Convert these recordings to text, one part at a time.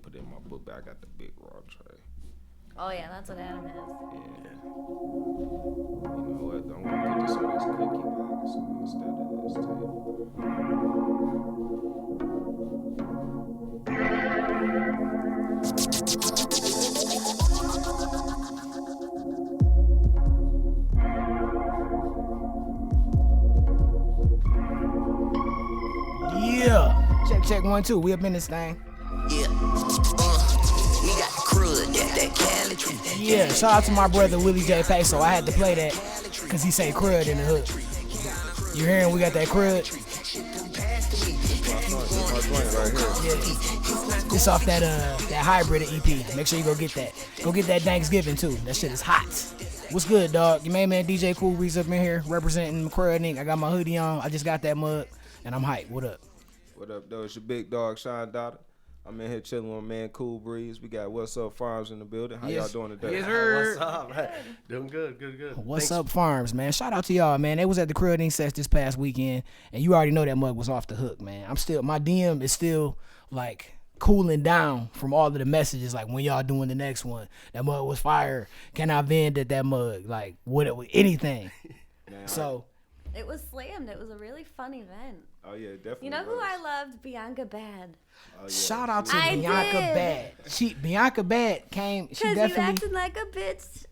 put it in my book bag. I got the big raw tray. Oh yeah, that's what Adam is. Yeah. You know what? I'm gonna put this on this cookie box instead of this table. Yeah. Check 1 2. We up in this thing. Yeah. We got the crud, that Cali. Yeah. Shout out to my brother Willie J. Peso. I had to play that because he say crud in the hook. You hearing? We got that crud. Yeah. It's off that hybrid EP. Make sure you go get that. Go get that Thanksgiving too. That shit is hot. What's good, dog? Your main man DJ Cool Breeze up in here representing Crud Inc. I got my hoodie on. I just got that mug and I'm hyped. What up? What up, though? It's your big dog, Shawndotta. I'm in here chilling with my man Cool Breeze. We got What's Up Farms in the building. How y'all doing today? Yes, sir. What's up? Doing good. What's up, Farms, man? Shout out to y'all, man. They was at the Crud Inc Sesh this past weekend, and you already know that mug was off the hook, man. My DM is still, like, cooling down from all of the messages, like, when y'all doing the next one. That mug was fire. Can I vend at that mug? Like, anything. Man, so... It was slammed. It was a really fun event. Oh, yeah, definitely. You know who I loved? Bianca Bad. Oh, yeah. Shout out to I Bianca did. Bad. Bianca Bad came. She Because you definitely. acting like a bitch.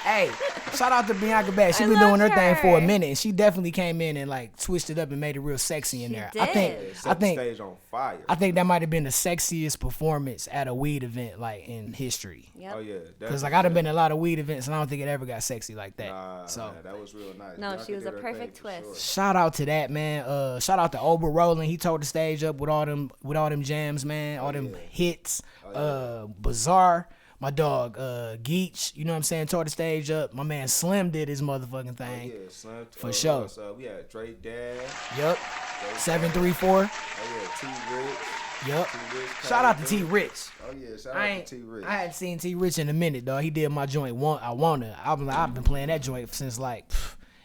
Hey, shout out to Bianca Bad. She I been doing her love thing for a her. minute. And she definitely came in and like switched it up and made it real sexy in She there. did. I think Set the stage on fire. I think that might have been the sexiest performance at a weed event like in history. Yep. Oh, yeah. Cause like I'd have been to a lot of weed events and I don't think it ever got sexy like that. So that was real nice. No, Bianca she was did a her perfect thing for twist. sure. Shout out to that, man. Shout out to Ober Roland. He tore the stage up with all them jams, man. All them hits. Bizarre. My dog, Geach, you know what I'm saying, tore the stage up. My man Slim did his motherfucking thing. Yeah, son. For sure. We had Dre Dad. Yup. 734. Oh, yeah, T-Rich. Yup. T-Rich. Shout out to T Rich. Oh, yeah, shout out to T-Rich. I hadn't seen T Rich in a minute, dog. He did my joint. I've been playing that joint since like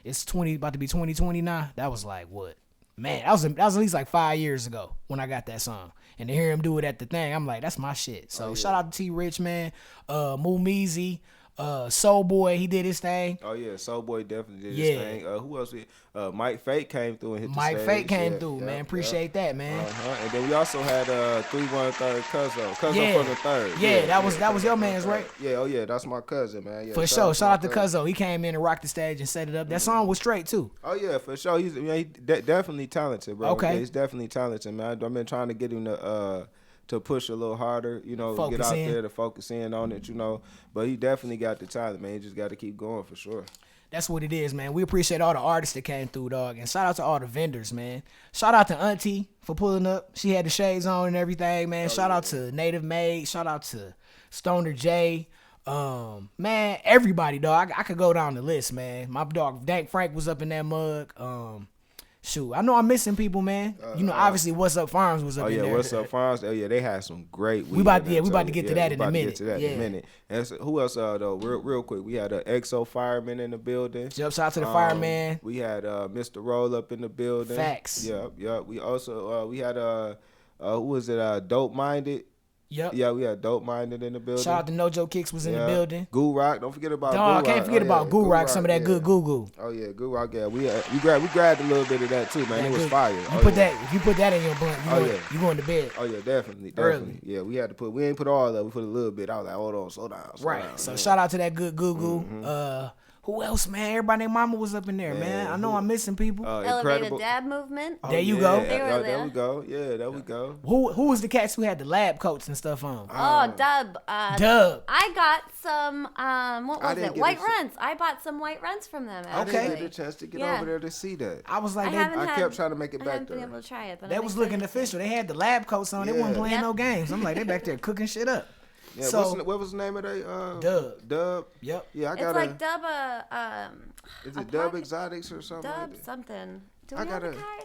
it's about to be 2020 now. That was like what? Man, that was at least like 5 years ago when I got that song. And to hear him do it at the thing, I'm like, that's my shit. So shout out to T Rich, man. Moo Meezy, Soul Boy, he did his thing. Oh yeah, Soul Boy definitely did his thing. Who else? Mike Fake came through and hit the stage. Mike Fake came through, man. Appreciate that, man. And then we also had 313 Cuzzo from the third. Yeah, that was your man's, right? Yeah, oh yeah, that's my cousin, man. Yeah, For sure. Shout out to Cuzzo. He came in and rocked the stage and set it up. That song was straight too. Oh yeah, for sure. He's definitely talented, bro. Okay. Yeah, he's definitely talented, man. I've been trying to get him to push a little harder, you know, Focus get out in. there to focus in on it, you know. But he definitely got the talent, man. He just got to keep going for sure. That's what it is, man. We appreciate all the artists that came through, dog. And shout out to all the vendors, man. Shout out to Auntie for pulling up. She had the shades on and everything, man. Shout out to Native Made. Shout out to Stoner J. Man, everybody, dog. I could go down the list, man. My dog Dank Frank was up in that mug. Shoot, I know I'm missing people, man. Obviously, What's Up Farms was up in there. What's Up Farms? Oh yeah, they had some great. We about to get to that in a minute. And so, who else though? Real quick, we had EXO Fireman in the building. Shout out to the fireman. We had Mr. Roll Up in the building. Facts. Yep. We also we had who was it? Dope Minded. Yep. Yeah, we had Dope Minded in the building. Shout out to Nojo Kicks was in the building. Goo Rock, don't forget about Dog, Goo Rock. can't forget about Goo Rock, some of that good Goo Goo. Oh yeah, Goo Rock, yeah. We grabbed a little bit of that too, man. It was fire. If you put that in your blunt, you going to bed. Oh yeah, definitely. Early. Yeah, we ain't put all of it, we put a little bit. I was like, hold on, slow down. Right. So shout out to that good Goo Goo. Who else, man? Everybody named Mama was up in there, man. I know I'm missing people. Elevated Dab Movement. There you go. There we go. Yeah, there we go. Who was the cats who had the lab coats and stuff on? Dub. Dub. I got some, what was it? White a- Runs. I bought some White Runs from them, I actually. didn't get a chance to get over there to see that. I was like, I kept trying to make it I back haven't been there. able to try it, but they I'm was excited looking to. official. They had the lab coats on. They wasn't playing Yep. no games. I'm like, they back there cooking shit up. Yeah, So what was the name of that? Dub. Yep. Yeah, I It's got like Dub, Is it Dub Exotics or something? Dub like that? something. Do I we have a gotta- card?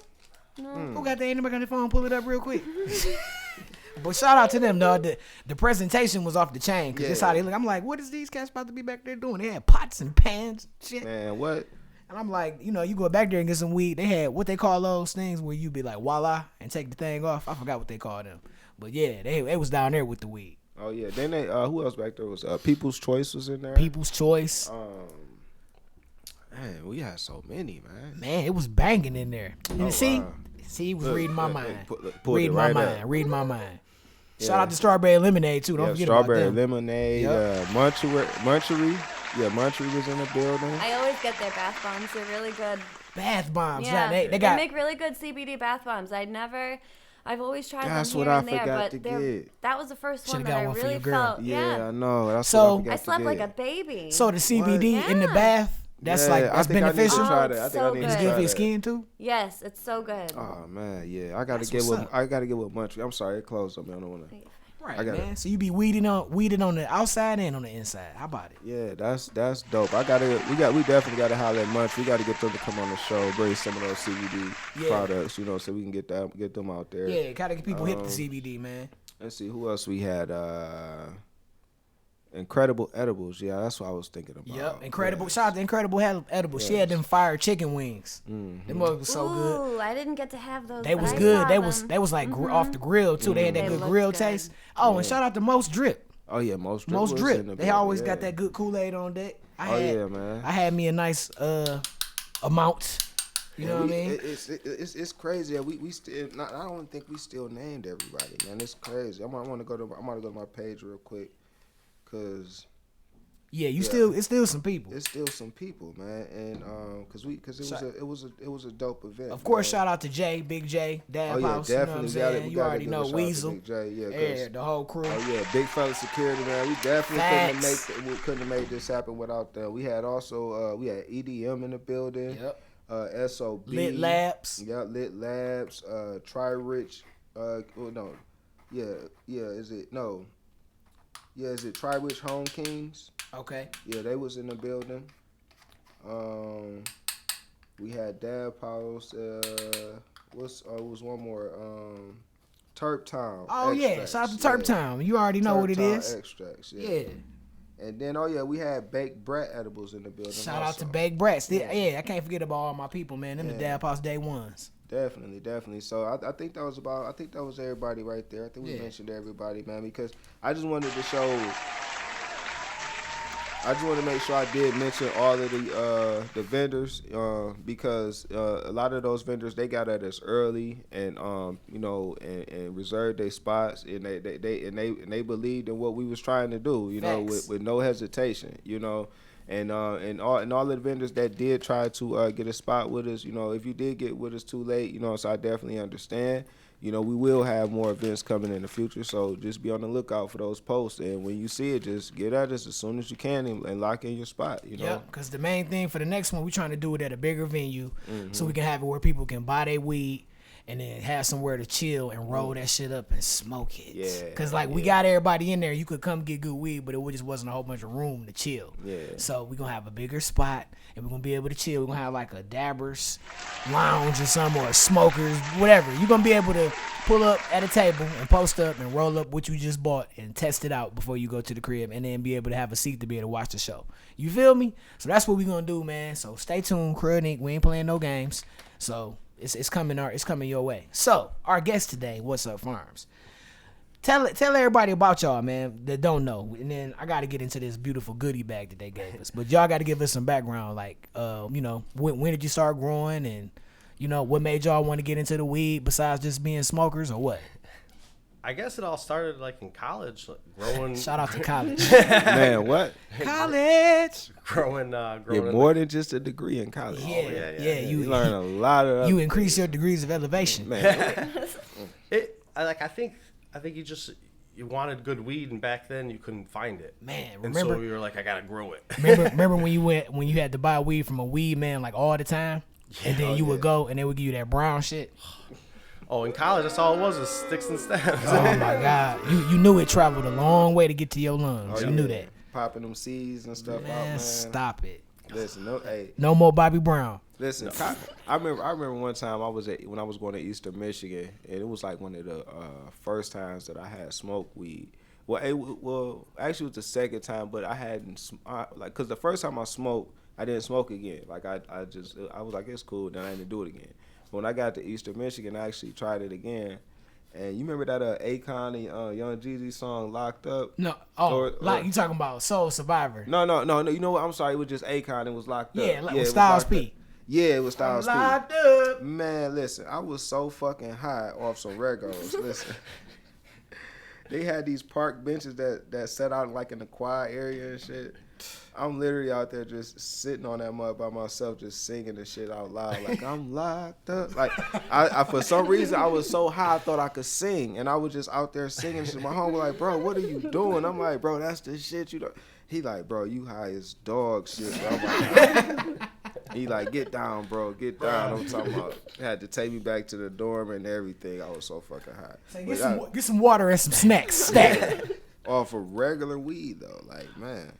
No. Who got the anybody on the phone? Pull it up real quick. But shout out to them, dog. The presentation was off the chain because that's how they look. I'm like, what is these cats about to be back there doing? They had pots and pans, and shit. Man, what? And I'm like, you go back there and get some weed. They had what they call those things where you be like, voila, and take the thing off. I forgot what they call them. But yeah, they was down there with the weed. Oh yeah. Then they who else back there was People's Choice was in there. People's Choice. Man, we had so many, man. Man, it was banging in there. And see, he was reading my mind. Reading my mind. Yeah. Shout out to Strawberry Lemonade too. Don't forget Strawberry about them. Lemonade. Yep. Munchery. Yeah, Munchery was in the building. I always get their bath bombs. They're really good. Bath bombs. Yeah, They got. make really good CBD bath bombs. I've always tried That's them what here I and there, forgot but to they're- get. that was the first one Should've that got I one for really your girl. felt. Yeah, I know. That's So- what I I forgot slept to like get. a baby. So the CBD in the Yeah. bath, that's Yeah, that's I think I need to beneficial. try Oh, that. I it's think I so need to It's good. good try for your that. skin too. Yes, it's so good. Oh man, yeah. I gotta That's get what's with. up. I gotta get with Munchery. I'm sorry, it closed on me. I don't wanna. Right, I got man. So you be weeding on the outside and on the inside. How about it? Yeah, that's dope. We definitely gotta holler at Munch. We gotta get them to come on the show, bring some of those CBD products, so we can get them out there. Yeah, gotta get people hip to CBD, man. Let's see who else we had. Incredible Edibles. Yeah, that's what I was thinking about. Yep, Incredible. Yes. Shout out to Incredible Edibles. She had them fire chicken wings. Mm-hmm. Them was so good. Ooh, I didn't get to have those. They but was I good. saw They them. was like off the grill too. They had that They good looked grill good. taste. Oh, and shout out to Most Drip. Oh yeah, Most Drip. Most was in Drip. the They building, always yeah. got that good Kool-Aid on deck. Yeah, man. I had me a nice amount. You know what I mean? It's crazy. We still. I don't think we still named everybody, man. It's crazy. I'm gonna go to my page real quick, cause. Yeah, it's still some people. It's still some people, man, and because it was a dope event. Of course, man. shout out to Jay, Big J, Dab Oh yeah, House. You know what I'm definitely. saying? We You gotta already give know a shout out to Weasel. Big J, yeah, 'cause- Yeah, the whole crew. Oh yeah, big fella security, man. We definitely Facts. couldn't have made this happen without them. We had also we had EDM in the building. Yep. SOB. Lit Labs. Yeah, Lit Labs. Try Rich. No. Yeah. Is it Try Rich Home Kings? Okay. Yeah, they was in the building. We had Dab House. It was one more. Turp Town. Oh yeah, Extracts, shout out to Turp Town. You already know what it Turp Town is. Extracts. Yeah. And then we had Baked Brat Edibles in the building. Shout out to also. Baked Brats. Yeah, I can't forget about all my people, man. Them the Yeah. Dab House day ones. Definitely. So I think that was everybody right there. I think we mentioned everybody, man, because I just wanted to make sure I did mention all of the vendors because a lot of those vendors, they got at us early and and reserved their spots, and they believed in what we was trying to do, with no hesitation, And all of the vendors that did try to get a spot with us, if you did get with us too late, so I definitely understand. We will have more events coming in the future, so just be on the lookout for those posts. And when you see it, just get at us as soon as you can and lock in your spot. Yeah, because the main thing for the next one, we're trying to do it at a bigger venue, so we can have it where people can buy their weed and then have somewhere to chill and roll that shit up and smoke it. Yeah. Because, we got everybody in there. You could come get good weed, but it just wasn't a whole bunch of room to chill. Yeah. So we're going to have a bigger spot, and we're going to be able to chill. We're going to have, a Dabbers lounge or something, or smokers, whatever. You're going to be able to pull up at a table and post up and roll up what you just bought and test it out before you go to the crib, and then be able to have a seat to be able to watch the show. You feel me? So that's what we're going to do, man. So stay tuned, Crud Inc. We ain't playing no games. So it's coming your way. So our guest today, What's Up Farms. Tell everybody about y'all, man, that don't know. And then I got to get into this beautiful goodie bag that they gave us. But y'all got to give us some background, when did you start growing, and what made y'all want to get into the weed besides just being smokers, or what? I guess it all started in college, growing. Shout out to college. Man, what? College. growing. Get more than just a degree in college. Yeah. You learn a lot of. You increase your degrees of elevation. Man. I think you wanted good weed, and back then you couldn't find it. Man, And remember so you were like, I gotta grow it. remember when you had to buy weed from a weed man all the time, and then you would go and they would give you that brown shit. Oh, in college, that's all it was sticks and stems. Oh my God, you knew it traveled a long way to get to your lungs. You knew that. Popping them seeds and stuff out, Man, man. stop it. Listen, No more Bobby Brown. Listen, I remember one time when I was going to Eastern Michigan, and it was one of the first times that I had smoked weed. Well, actually, it was the second time, but I hadn't because the first time I smoked, I didn't smoke again. Like I was like, it's cool. Then I didn't do it again. But when I got to Eastern Michigan, I actually tried it again. And you remember that Akon and Young Jeezy song "Locked Up"? No, you talking about Soul Survivor? No. You know what? I'm sorry. It was just Akon. It was "Locked Up." Yeah, with Styles P. Yeah, it was Styles P. Locked up. Man, listen, I was so fucking high off some Regos. Listen, they had these park benches that set out like in the quiet area and shit. I'm literally out there just sitting on that mud by myself, just singing the shit out loud, like I'm locked up. Like I for some reason I was so high I thought I could sing, and I was just out there singing shit. My homie was like, bro, what are you doing? I'm like, bro, that's the shit you don't. He like, bro, you high as dog shit. Bro. I'm like, he like, get down, bro, get down. I'm talking about, had to take me back to the dorm and everything. I was so fucking high. So get some water and some snacks. Off of regular weed though, like man.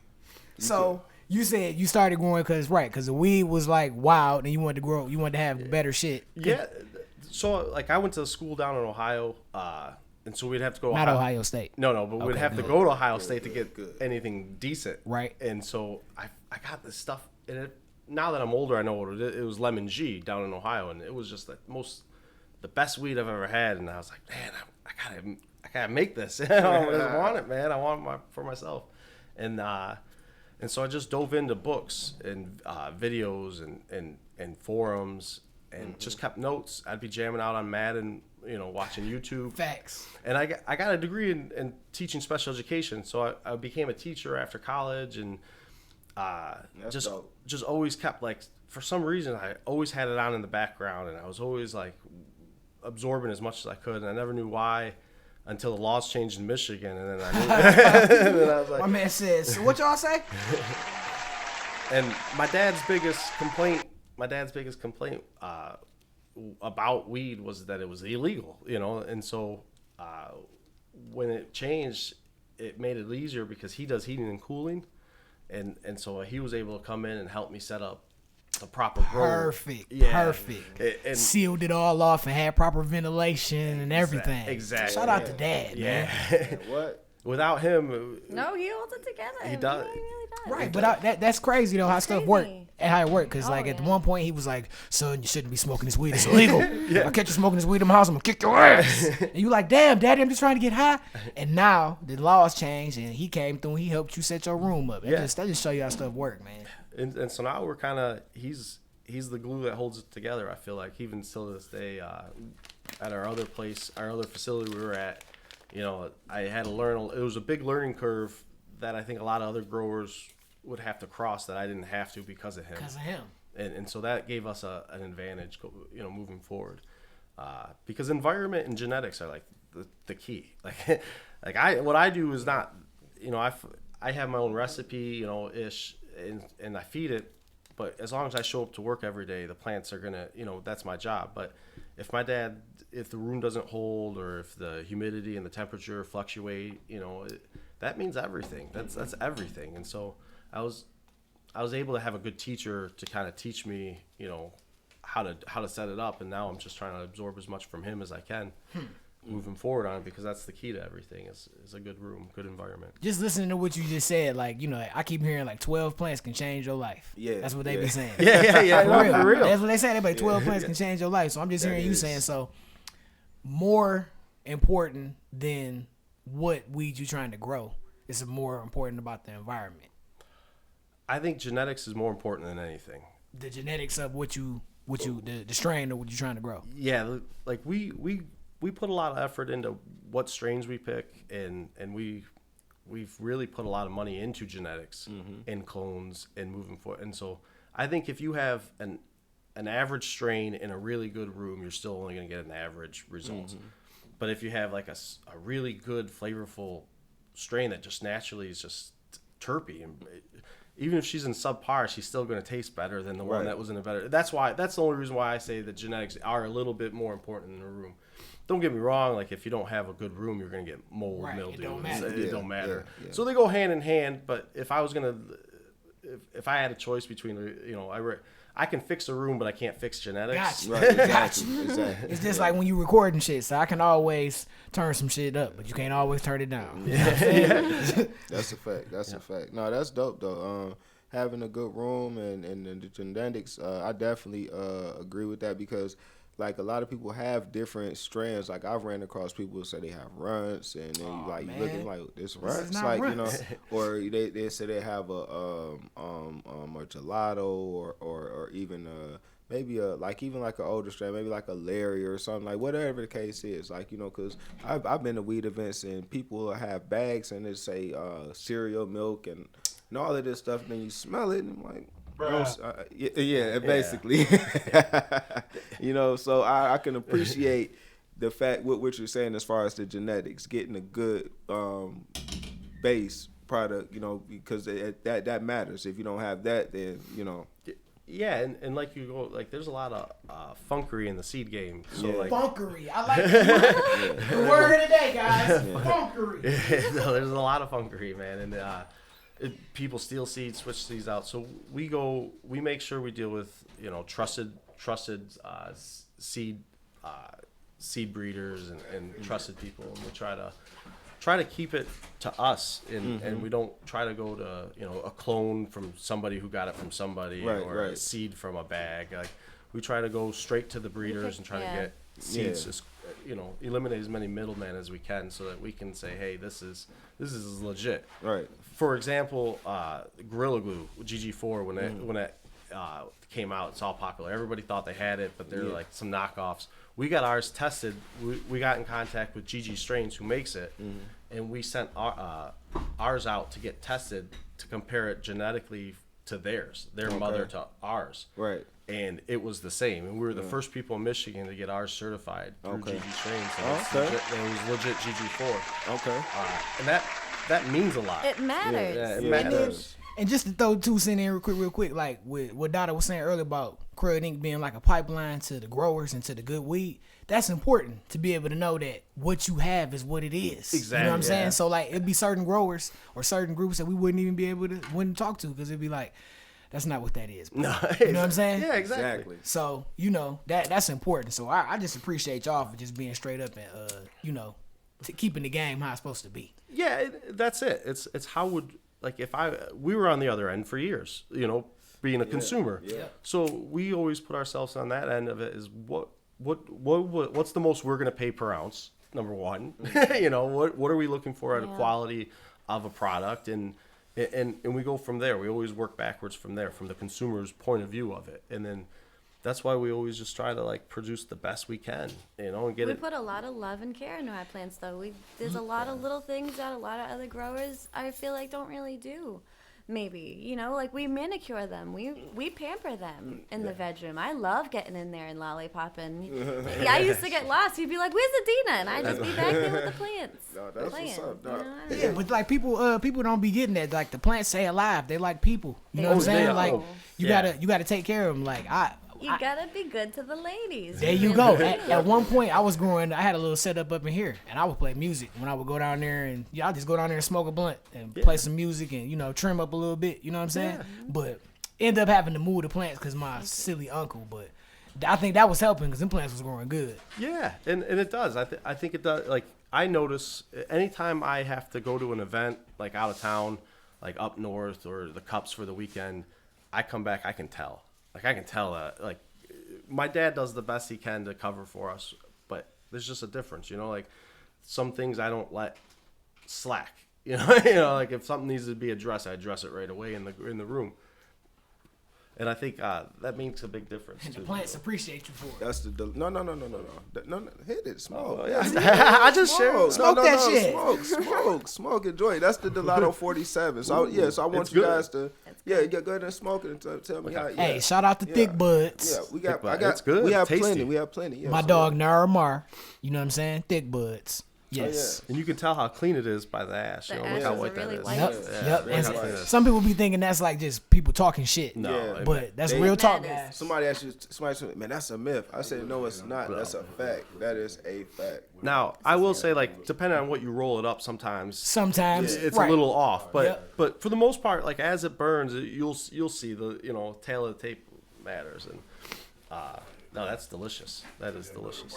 So you said you started growing because the weed was like wild and you wanted to grow, you wanted to have better shit. Yeah. So like I went to school down in Ohio, and so we'd have to go. Not Ohio State. No, but we'd have to go to Ohio State to get anything decent. Right. And so I got this stuff, and now that I'm older, I know what it was Lemon G down in Ohio, and it was just the best weed I've ever had, and I was like, man, I gotta make this. I want it, man. I want it for myself, and so I just dove into books and videos and forums and just kept notes. I'd be jamming out on Madden, watching YouTube. Facts. And I got a degree in teaching special education, so I became a teacher after college, and just always kept for some reason I always had it on in the background, and I was always absorbing as much as I could, and I never knew why. Until the laws changed in Michigan, and then I knew. And then I was like, my man says, so what y'all say? And my dad's biggest complaint about weed was that it was illegal, And so when it changed, it made it easier because he does heating and cooling, and so he was able to come in and help me set up the proper perfect. And sealed it all off and had proper ventilation and everything. Exactly. Shout out to Dad, man. What? Without him, No, he holds it together. He does. He really does. Right, but that's crazy though how stuff work and how it worked. Cause at yeah. one point he was like, "Son, you shouldn't be smoking this weed. It's illegal. If I catch you smoking this weed in my house, I'm gonna kick your ass." And you like, "Damn, Daddy, I'm just trying to get high." And now the laws changed, and he came through. And he helped you set your room up. That just show you how stuff work, man. And so now we're kind of he's the glue that holds it together. I feel like even still to this day, at our other facility we were at, I had to learn. It was a big learning curve that I think a lot of other growers would have to cross that I didn't have to because of him. And so that gave us an advantage, moving forward. Because environment and genetics are the key. What I do is not, I have my own recipe, ish, and I feed it. But as long as I show up to work every day, the plants are gonna, that's my job. But if the room doesn't hold, or if the humidity and the temperature fluctuate, that means everything. That's everything. And so I was able to have a good teacher to kind of teach me, how to set it up. And now I'm just trying to absorb as much from him as I can. Moving forward on it, because that's the key to everything is a good room, good environment. Just listening to what you just said, I keep hearing 12 plants can change your life. Yeah, that's what they be saying. Yeah. For real. That's what they say. They 12 plants can change your life. So I'm just hearing you saying so. More important than what weed you trying to grow is more important about the environment. I think genetics is more important than anything. The genetics of the strain of what you're trying to grow. Yeah, we put a lot of effort into what strains we pick, and we've really put a lot of money into genetics and clones and moving forward. And so I think if you have an average strain in a really good room, you're still only going to get an average result. But if you have a really good flavorful strain that just naturally is just terpy, and even if she's in subpar, she's still going to taste better than the one that was in a better. That's the only reason why I say that genetics are a little bit more important in a room. Don't get me wrong, if you don't have a good room, you're going to get mold, mildew. It don't matter. Yeah. So they go hand in hand, but if I had a choice between, I can fix a room, but I can't fix genetics. Gotcha. Right, Gotcha. Exactly. It's just like when you recording shit, so I can always turn some shit up, but you can't always turn it down. That's a fact. That's a fact. No, that's dope though. having a good room and the genetics, I definitely agree with that because. Like a lot of people have different strands. Like I've ran across people who say they have runts, and then you looking like this runts, like runts. Or they say they have a gelato or even maybe even an older strain, maybe like a Larry or something, like whatever the case is. Like because I've been to weed events and people will have bags and they say cereal milk and all of this stuff. And then you smell it and I'm like. Basically. So I can appreciate the fact what you're saying as far as the genetics, getting a good base product, because that matters. If you don't have that, then Yeah, and like you go, like there's a lot of funkery in the seed game. So like funkery, I like that. The word of the day, guys. Funkery. No, there's a lot of funkery, man, and people steal seeds, switch seeds out. So we make sure we deal with trusted seed breeders and trusted people, and we try to keep it to us, and we don't try to go to a clone from somebody who got it from somebody or a seed from a bag. Like we try to go straight to the breeders and try to get seeds, eliminate as many middlemen as we can, so that we can say, hey, this is legit. Right. For example, Gorilla Glue GG4 when it came out, it's all popular. Everybody thought they had it, but they're like some knockoffs. We got ours tested. We got in contact with GG Strains, who makes it, and we sent ours out to get tested to compare it genetically to their mother to ours. Right. And it was the same. And we were the first people in Michigan to get ours certified through GG Strains. And it was legit GG4. Okay. And that means a lot. It matters. Yeah, it matters. And just to throw 2 cents in real quick, like with what Dada was saying earlier about Crud Inc being like a pipeline to the growers and to the good weed, that's important to be able to know that what you have is what it is. Exactly. You know what I'm saying? So like it'd be certain growers or certain groups that we wouldn't even be able to wouldn't talk to, because it'd be like, that's not what that is. Bro. No, you know what I'm saying? Yeah, exactly. So that's important. So I just appreciate y'all for just being straight up and keeping the game how it's supposed to be. Yeah, that's it. It's how would, like, we were on the other end for years, being a consumer. Yeah. So we always put ourselves on that end of it. Is what's the most we're gonna pay per ounce? Number one, what are we looking for at a quality of a product, and we go from there. We always work backwards from there, from the consumer's point of view of it, and then that's why we always just try to like produce the best we can, and get it. We put a lot of love and care into our plants, though. There's a lot of little things that a lot of other growers, I feel like, don't really do. Maybe, like we manicure them, we pamper them in the bedroom. I love getting in there and lollipopping. I used to get lost. You'd be like, "Where's Adina?" And I'd just be back there with the plants. No, that's what's up, dog. Yeah, but like people don't be getting that. Like the plants stay alive. They like people. You know what I'm saying? Like you gotta take care of them. Like you gotta be good to the ladies. There you go. At one point, I was growing. I had a little setup up in here, and I would play music when I would go down there, and I'll just go down there and smoke a blunt and play some music and trim up a little bit. You know what I'm saying? Yeah. But end up having to move the plants because my silly uncle. But I think that was helping because them plants was growing good. Yeah, and it does. I think it does. Like I notice anytime I have to go to an event like out of town, like up north or the Cups for the weekend, I come back. I can tell. Like I can tell that, like, my dad does the best he can to cover for us, but there's just a difference, like some things I don't let slack, like if something needs to be addressed, I address it right away in the room. And I think that makes a big difference. And the plants appreciate you for it. That's the no. Hit it, smoke. Oh, yeah. I just share. Smoke that shit. Smoke. Enjoy. That's the Delato 47. So so I want you guys to go ahead and smoke it and tell me how. Yeah. Hey, shout out to Thick Buds. Yeah, It's good. We have Tasty. plenty. We have plenty. Yeah, my dog Naramar. You know what I'm saying? Thick Buds. Yes. And you can tell how clean it is by the ash. The Look ash how is white really that is. white. Yep. Look how clean it is. Some people be thinking that's like just people talking shit. No, but that's real talk, matters. guys. Somebody said, man, that's a myth. I said, no, it's not. That's a fact. That is a fact. Now, I will say, like, depending on what you roll it up, sometimes it's right. a little off. But for the most part, like as it burns, you'll see the tail of the tape matters. And no, that's delicious. That is delicious.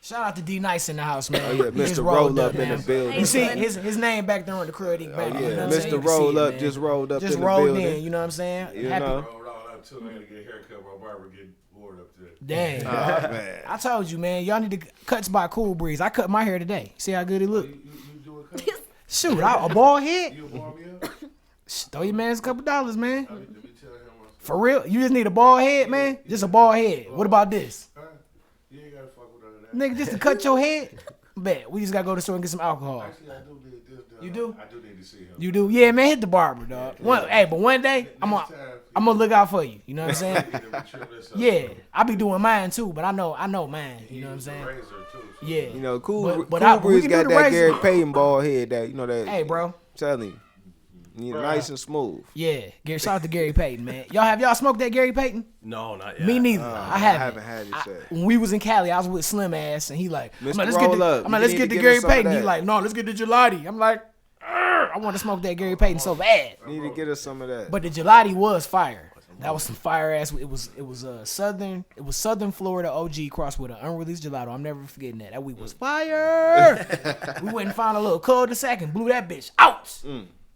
Shout out to D Nice in the house, man. Oh yeah, He just Mr. Roll Up in man. the building. You see his name back there on the Crud Inc banner. Oh, You yeah, know what I'm saying? You Mr. can see Roll it, Up man. just rolled up Just in the rolled building. in. You know what I'm saying? You Happy. know? Rolled out until I had to get a haircut. My barber getting bored up there. Dang. Oh, man. I told you, man. Y'all need to cuts by Cool Breeze. I cut my hair today. See how good it look. You do a cut? Shoot, a bald head. You warm me up? Throw your man's a couple dollars, man. Let me tell him what's For real, you just need a bald head, man. Just a bald head. What about this, You ain't gotta fuck with none of that. nigga? Just to cut your head. Bet we just gotta go to the store and get some alcohol. Actually, I do need this done. You do? I do need to see him. You do? Yeah, man. Hit the barber, dog. But one day I'm gonna look out for you. You know what I'm saying? Yeah, I be doing mine too, but I know mine. You know what I'm saying? Razor too. So Yeah. You know, Cool But we Breeze can do got the that razor. Gary Payton ball head that, you know, that. Hey, bro. Telling you. Nice and smooth. Yeah, shout out to Gary Payton, man. Y'all smoked that Gary Payton? No, not yet. Me neither. I haven't. haven't had it yet. When we was in Cali, I was with Slim Ass, and he like, Mr. let's Roll get Up. the, You let's need get to the get Gary us some of Payton. He that. like, no, let's get the gelati. I'm like, I want to smoke that Gary Payton so bad. Need to get us some of that. But the gelati was fire. That was some fire ass. It was Southern Florida OG crossed with an unreleased gelato. I'm never forgetting that. That week was fire. We went and found a little cul-de-sac and blew that bitch out.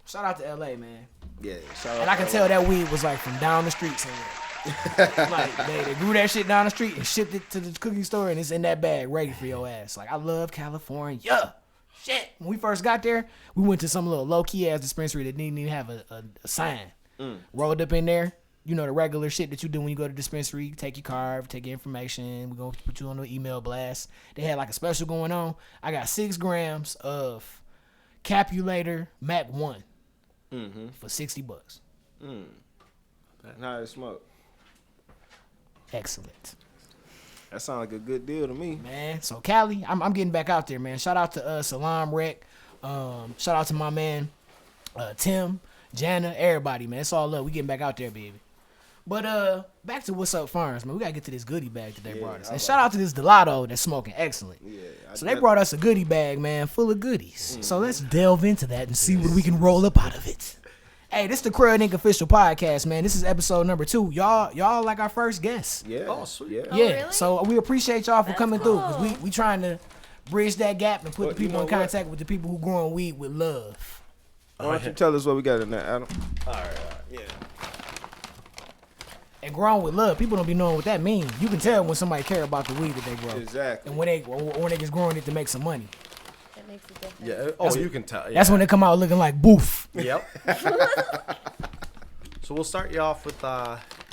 Shout out to LA, man. Yeah, shout out And I can to tell that weed was like from down the street somewhere. Like they grew that shit down the street and shipped it to the cookie store and it's in that bag ready for your ass. Like I love California. Shit. When we first got there, we went to some little low key ass dispensary that didn't even have a sign. Rolled up in there. You know the regular shit that you do when you go to dispensary. Take your card, take your information. We're gonna put you on the email blast. They had like a special going on. I got 6 grams of Capulator Mac 1 for $60. How to smoke. Excellent. That sounds like a good deal to me. Man, so Cali, I'm getting back out there, man. Shout out to Salam Rec. Shout out to my man Tim, Jana, everybody, man. It's all love. We getting back out there, baby. But back to What's Up Farms, man. We gotta get to this goodie bag that they brought us. And shout out to this Delato that's smoking excellent. Yeah. So they brought us a goodie bag, man, full of goodies. So let's delve into that and see what we can roll up out of it. Hey, this is the Crud Inc Official Podcast, man. This is episode number 2. Y'all like our first guest. Yeah. Oh, sweet. Yeah. Oh, Yeah, really? so we appreciate y'all for That's coming cool. through because we trying to bridge that gap and put Well, the you people in know what? contact with the people who growing weed with love. Why don't you tell us what we got in there, Adam? All right. Yeah. And growing with love, people don't be knowing what that means. You can tell when somebody care about the weed that they grow, Exactly. and when they just growing it to make some money. That makes a difference. Yeah. Oh, you can tell. Yeah. That's when they come out looking like boof. Yep. So we'll start you off with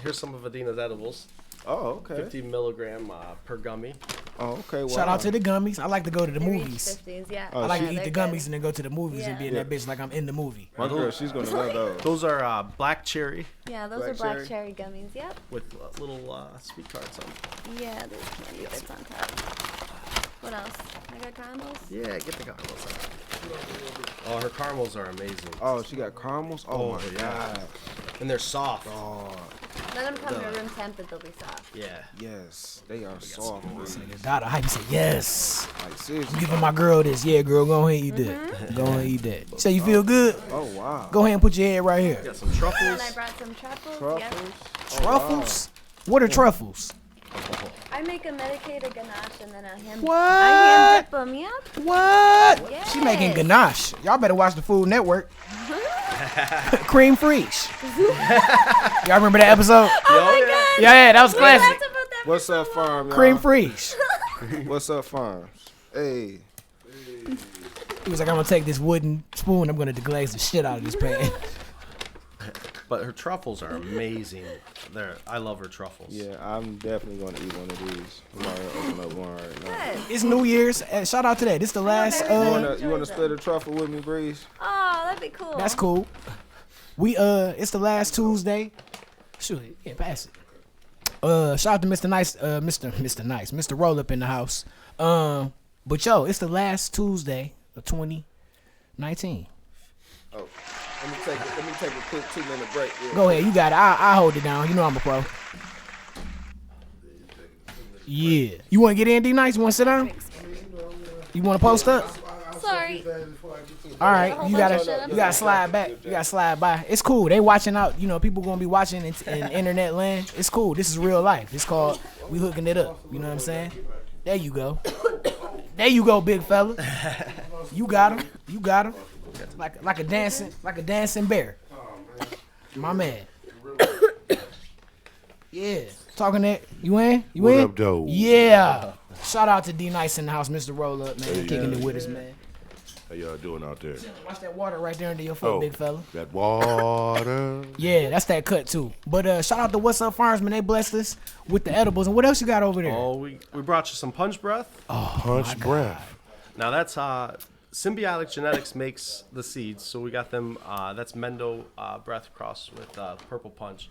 here's some of Adina's edibles. Oh, okay. 50 milligram per gummy. Oh, okay. Wow. Shout out to the gummies. I like to go to the They reach movies. 50s, yeah. Oh, I like Yeah, to eat they're the good. gummies and then go to the movies and be in Yeah. that bitch like I'm in the movie. My girl, she's gonna love those. Those are black cherry Yeah, those Black are black cherry. cherry gummies. Yep. with little sweet cards on them. Yeah, there's candy bits on top. What else? I got caramels. Yeah, get the caramels out. Oh, her caramels are amazing. Oh, she got caramels. Oh, my yeah. god. And they're soft. Oh, Let them come to room temp, but they'll be soft. Yeah. yes, they are soft. Dada hype said yes. Like I'm seriously. giving my girl this. Yeah, girl, go ahead and eat that. Go ahead and eat that. Say you feel good? Oh wow. Go ahead and put your head right here. Got some And truffles. I brought some truffles. Truffles. Yep. Truffles? What are truffles? I make a medicated ganache and then I hand What? dip them. Yep. What? She making Yes. ganache. Y'all better watch the Food Network. Cream freeze. Y'all remember that episode? Oh my god. Yeah, that was We classic. laughed about that for What's so up, farm? Y'all? Cream freeze. What's up, farms? Hey. He was like, I'm gonna take this wooden spoon. I'm gonna deglaze the shit out of this pan. But her truffles are amazing. I love her truffles. Yeah, I'm definitely gonna eat one of these. I'm gonna open up one right now. Good. It's New Year's. Shout out to that. This the last. very You wanna split a truffle with me, Breeze? Oh, that'd be cool. That's cool. It's the last Tuesday. Shoot, yeah, pass it. Shout out to Mr. Nice, Mr. Roll Up in the house. But yo, it's the last Tuesday of 2019. Oh, let me take a quick 2-minute break. Yeah. Go ahead, you got it. I hold it down. You know I'm a pro. Yeah. You want to get in, D Nice? You want to sit down? You want to post up? Sorry. All right, whole you bunch gotta of shit. you gotta slide back. You gotta slide by. It's cool. They watching out. You know, people gonna be watching in internet land. It's cool. This is real life. It's called we hooking it up. You know what I'm saying? There you go. There you go, big fella. You got him. You got him. Like a dancing bear. My man. Yeah. Talking that. You in? You What in? up, though? Yeah. Shout out to D Nice in the house, Mr. Roll Up, man. Hey, Kicking yeah. it with us, man. How y'all doing out there? Watch that water right there under your foot, big fella. That water. Yeah, that's that cut too. But shout out to What's Up Farms, man. They blessed us with the edibles. And what else you got over there? Oh, we brought you some punch breath. Punch breath. Now that's Symbiotic Genetics makes the seeds, so we got them. That's Mendo breath crossed with Purple Punch.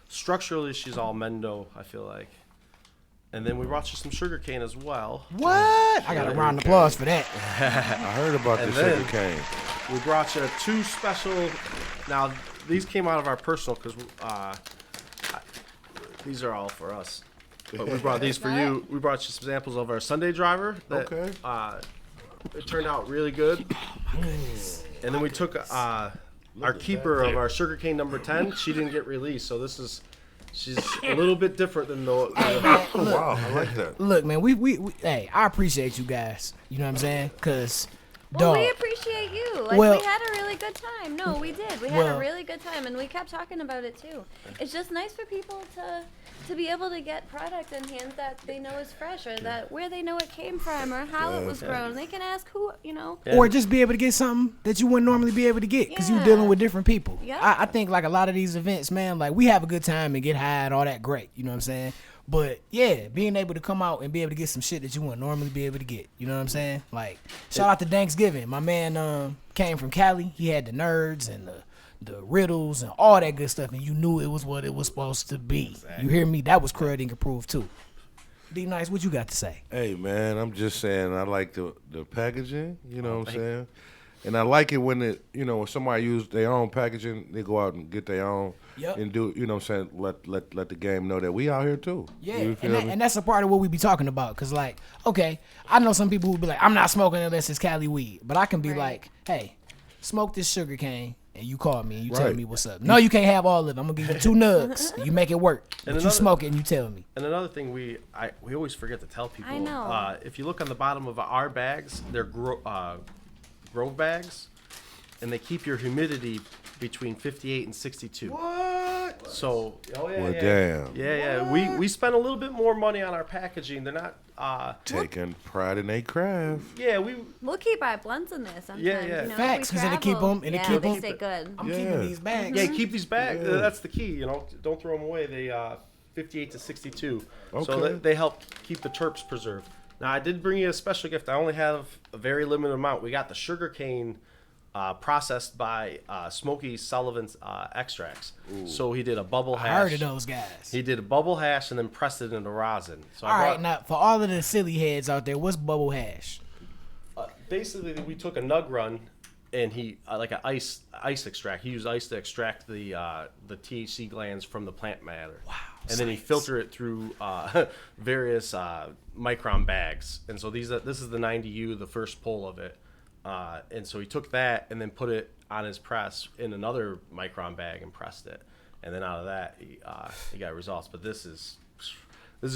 Structurally, she's all Mendo, I feel like. And then we brought you some sugarcane as well. What? I got a round of applause for that. I heard about the And sugar then- cane. We brought you 2 special. Now these came out of our personal because these are all for us. But we brought these for you. We brought you some samples of our Sunday driver. That, Okay. It turned out really good. And then we took our keeper of our sugarcane number 10. She didn't get released, so she's a little bit different than the Oh, wow. I like that. Look, man, we hey, I appreciate you guys. You know what I'm saying? Cause Well, dog. we appreciate you. Like, Well- we had a really good time. No, we did. We had Well- a really good time, and we kept talking about it, too. It's just nice for people to be able to get product in hand that they know is fresh, or that where they know it came from, or how it was grown. They can ask who, you know. Or just be able to get something that you wouldn't normally be able to get because you're Yeah. dealing with different people. Yeah. I think like a lot of these events, man, like we have a good time and get high and all that great. You know what I'm saying? But yeah, being able to come out and be able to get some shit that you wouldn't normally be able to get. You know what I'm saying? Like shout out to Thanksgiving. My man came from Cali. He had the nerds and the riddles and all that good stuff, and you knew it was what it was supposed to be. You hear me? That was Crud Inc approved too. D Nice, what you got to say? Hey, man, I'm just saying I like the packaging, you know what I'm saying? And I like it when when somebody use their own packaging, they go out and get their own Yep. and do, you know what I'm saying, let the game know that we out here too. Yeah, You feel me? and that's a part of what we be talking about. Cause like, okay, I know some people who be like, I'm not smoking unless it's Cali weed, but I can be Right. like, hey, smoke this sugar cane, and you call me and you tell Right. me what's up. No, you can't have all of it. I'm gonna give you 2 nugs. And you make it work. But you another- smoke it and you tell me. And another thing we always forget to tell people. I know. If you look on the bottom of our bags, they're Grove bags, and they keep your humidity between 58 and 62. What? So, Well, damn. Yeah. We spend a little bit more money on our packaging. They're not. Taking pride in their craft. Yeah, We'll keep our blunts in there sometimes. Yeah. You know, Facts, if we 'cause it'll keep travel. 'em- it'll yeah, keep they 'em- stay good. I'm Yeah. keeping these bags. Yeah, keep these bags. Yeah. That's the key. You know, don't throw them away. They 58 to 62. So Okay. they help keep the terps preserved. Now I did bring you a special gift. I only have a very limited amount. We got the sugarcane processed by Smokey Sullivan's extracts. So he did a bubble hash. I heard of those guys. He did a bubble hash and then pressed it into rosin. So All right, now for all of the silly heads out there, what's bubble hash? basically we took a nug run and he like an ice extract. He used ice to extract the THC glands from the plant matter. Wow. And then he filtered it through various micron bags. And so this is the 90U, the first pull of it. And so he took that and then put it on his press in another micron bag and pressed it. And then out of that, he got results. But this is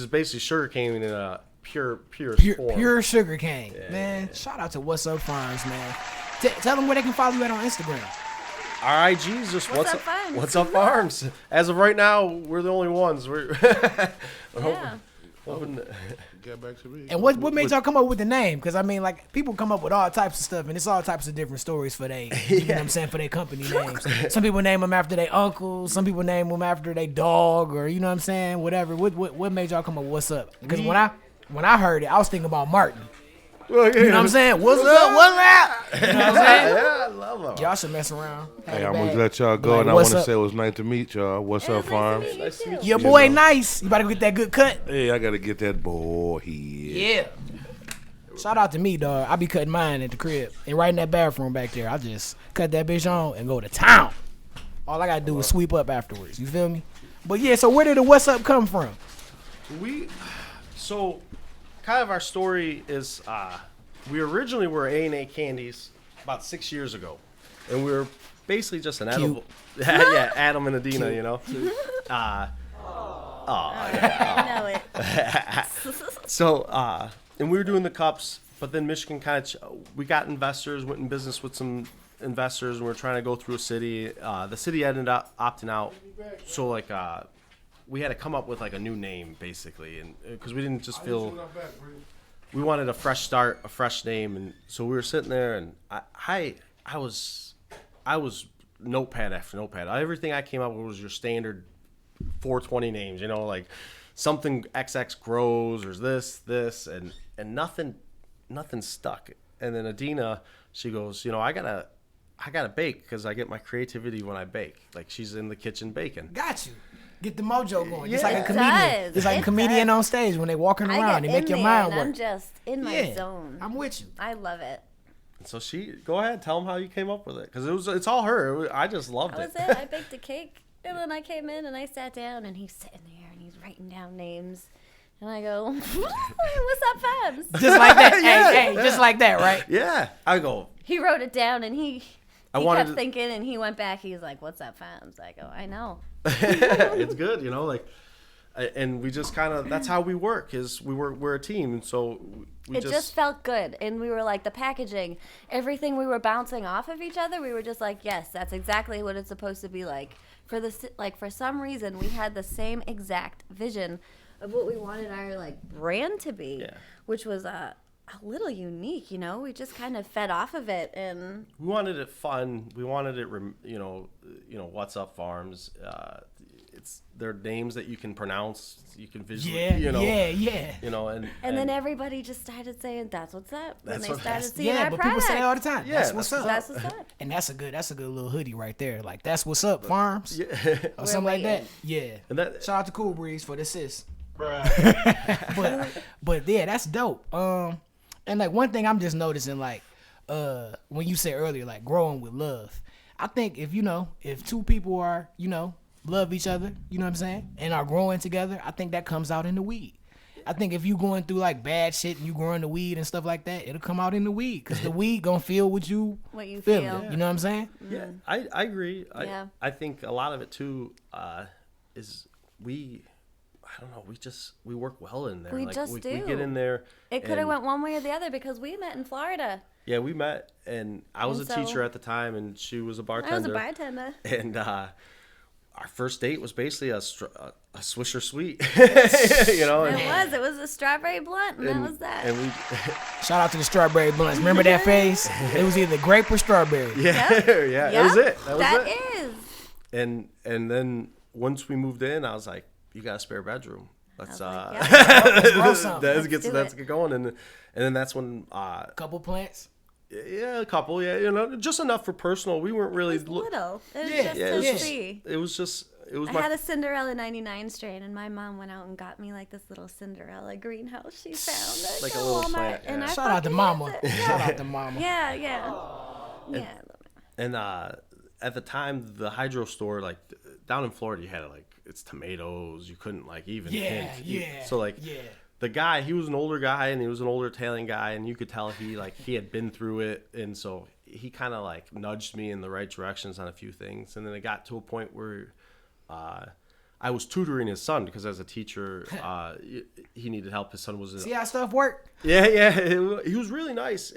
basically sugarcane in a pure form. Pure sugar cane, man. Shout out to What's Up Farms, man. Tell them where they can follow you at on Instagram. Our IG's just What's Up Farms? What's Up Farms. As of right now, we're the only ones. We're Yeah. hoping Get back to me. And what made y'all come up with the name? Because I mean, like, people come up with all types of stuff, and it's all types of different stories for they, you know what I'm saying, for their company names. Some people name them after their uncle. Some people name them after their dog, or you know what I'm saying, whatever. What made y'all come up with What's Up? Because when I heard it, I was thinking about Martin. You know what I'm saying? What's up? What's up? You know what I'm saying? Yeah, I love them. Y'all should mess around. Hey, I'm gonna let y'all go, and I want to say it was nice to meet y'all. What's up, Farms? Nice to meet you Your too. boy Nice. You better go get that good cut. Hey, I gotta get that boy here. Yeah. Shout out to me, dog. I be cutting mine at the crib. And right in that bathroom back there, I just cut that bitch on and go to town. All I gotta do is sweep up afterwards. You feel me? But yeah, so where did the What's Up come from? So kind of our story is we originally were A&A Candies about 6 years ago, and we were basically just an edible. Yeah, Adam and Adina, you know. I know it. So, and we were doing the cups, but then Michigan we got investors, went in business with some investors, and we were trying to go through a city. The city ended up opting out. So, like, we had to come up with, like, a new name, basically. And because we didn't just feel, we wanted a fresh start, a fresh name. And so we were sitting there, and I was notepad after notepad. Everything I came up with was your standard 420 names, you know, like something XX grows or this, and nothing stuck. And then Adina, she goes, you know, I gotta bake because I get my creativity when I bake. Like, she's in the kitchen baking. Got you. Get the mojo going. Yeah. Just like a It comedian. does. It's like a It comedian does. on stage when they walking around. They make your mind work. I'm just in my zone. I'm with you. I love it. So go ahead, tell them how you came up with it, because it's all her. I just loved That was it. it. I baked a cake, and then I came in and I sat down, and he's sitting there and he's writing down names, and I go, "What's up, fams?" Just like that. Yeah. Hey, just like that, right? Yeah, I go. He wrote it down, and he wanted kept to- thinking, and he went back. He's like, "What's up, fams?" I go, "I know." It's good, you know, like, and we just kind of, that's how we work. We're a team, and so we It just felt good, and we were like, the packaging, everything, we were bouncing off of each other. We were just like, yes, that's exactly what it's supposed to be like. For some reason, we had the same exact vision of what we wanted our like brand to be, Yeah. which was a little unique. You know, we just kind of fed off of it, and we wanted it fun. We wanted it, you know, What's Up Farms. They're names that you can pronounce, you can visually, Yeah, you know, yeah. you know, and then everybody just started saying, "That's what's up." When That's they what- started that's- seeing Yeah, our but product. people say it all the time. Yeah, That's what's up. That's what's up. And that's a good little hoodie right there. Like, that's what's up, farms. yeah. Or something like that. waiting. Yeah. And that- Shout out to Cool Breeze for the assist. but yeah, that's dope. And like one thing I'm just noticing, like, when you said earlier, like growing with love. I think if two people are, love each other, you know what I'm saying, and are growing together, I think that comes out in the weed. I think if you going through like bad shit and you growing the weed and stuff like that, it'll come out in the weed because the weed gonna feel what you What you feeling. feel. You know what I'm saying? Yeah, I agree. Yeah. I think a lot of it too is I don't know, we work well in there. We like, just we do. get in there. It could have and- went one way or the other because we met in Florida. Yeah, we met, and I was And a so- teacher at the time, and she was a bartender. I was a bartender. And our first date was basically a Swisher Sweet, you know. And, It was a strawberry blunt, and that was that. And we, Shout out to the strawberry blunts. Remember that phase? It was either grape or strawberry. yeah, yeah, that was it. That was it. is. And then once we moved in, I was like, "You got a spare bedroom? Let's I was like, Grow something. let's do get going." And then that's when Couple plants. yeah, a couple, yeah, just enough for personal. We weren't really It was little. It was Yeah, just yeah, to it was see. it was I my had a Cinderella 99 strain, and my mom went out and got me like this little Cinderella greenhouse she found at Like a the little Walmart. plant, And yeah. I Shout out to fucking mama. loved it. Shout out to mama. Yeah, yeah. Yeah. And at the time, the hydro store, like down in Florida, you had like it's tomatoes. You couldn't like even hint. So like the guy, he was an older guy, and he was an older Italian guy, and you could tell he had been through it, and so he kind of like nudged me in the right directions on a few things, and then it got to a point where I was tutoring his son because as a teacher, he needed help. His son was See how stuff work? yeah. He was really nice.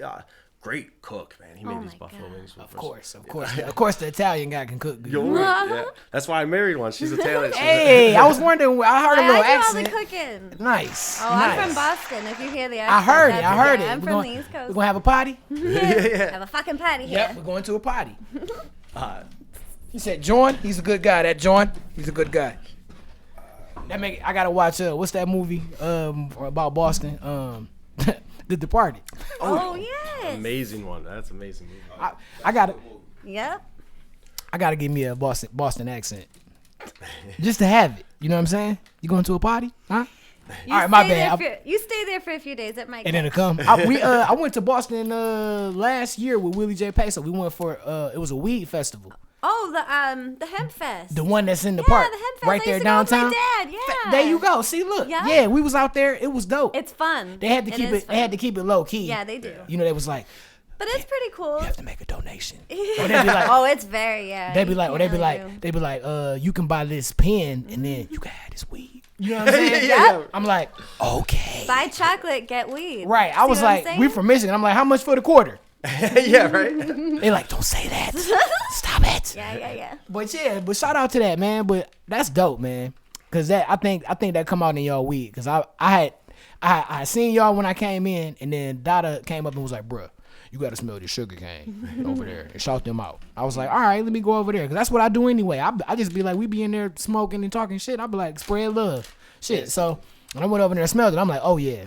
Great cook, man. He made Oh these my buffalo God. wings. Of course. Of course, the Italian guy can cook good. Yeah. That's why I married one. She's Italian. Hey, I was wondering. I heard a little I do all accent. the cooking. Nice. Oh, nice. I'm from Boston. If you hear the I accent, heard it. that's I heard yeah, it. I'm from the East We're Coast. gonna have a potty. Have a fucking party here. Yep, we're going to a potty. He said, "John, he's a good guy. That John, he's a good guy." I gotta watch. What's that movie? About Boston. The Departed. Oh, yes. Amazing one. That's amazing movie. I gotta Yep. give me a Boston accent, just to have it. You know what I'm saying? You going to a party? Huh? You All right, my stay there bad. you stay there for a few days. It might And then it come. I went to Boston last year with Willie J. Peso. We went for it was a weed festival. Oh, the hemp fest. The one that's in the Yeah, park, the hemp fest. right I there used to go with my downtown. dad, yeah. There you go. See, look. Yeah. Yeah, we was out there. It was dope. It's fun. They had to It keep is it. They had fun. to keep it low key. Yeah, they do. You know, they was like, But it's pretty cool. you have to make a donation. Or they be like, Oh, it's very they you be like, can't really do. you can buy this pen and then you can have this weed. You know what I'm saying? Yeah. I'm like, okay. Buy chocolate, get weed. Right. I was See what I'm like, saying? we from Michigan. I'm like, how much for the quarter? Yeah, right. They like, don't say that. Stop it. Yeah. But shout out to that, man. But that's dope, man. Cause I think that come out in y'all weed. Cause I seen y'all when I came in, and then Dada came up and was like, bruh, you gotta smell the sugar cane over there, and shout them out. I was like, all right, let me go over there, cause that's what I do anyway. I just be like, we be in there smoking and talking shit. I be like, spread love, shit. So when I went over there and smelled it, I'm like, oh yeah.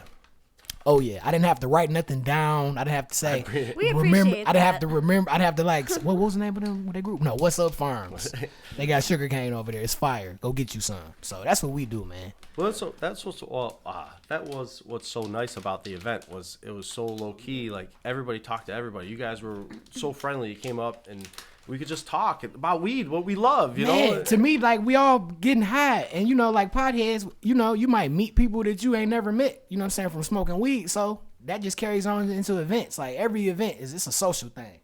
I didn't have to write nothing down. I didn't have to say. We remember. appreciate I didn't have that. to remember. I'd have to like. What was the name of them? They group? No, What's Up Farms. They got sugar cane over there. It's fire. Go get you some. So that's what we do, man. Well, that was what's so nice about the event was it was so low key. Like everybody talked to everybody. You guys were so friendly. You came up and we could just talk about weed, what we love. You Man, know, to me, like we all getting high, and like potheads. You might meet people that you ain't never met. You know what I'm saying, from smoking weed. So that just carries on into events. Like every event it's a social thing.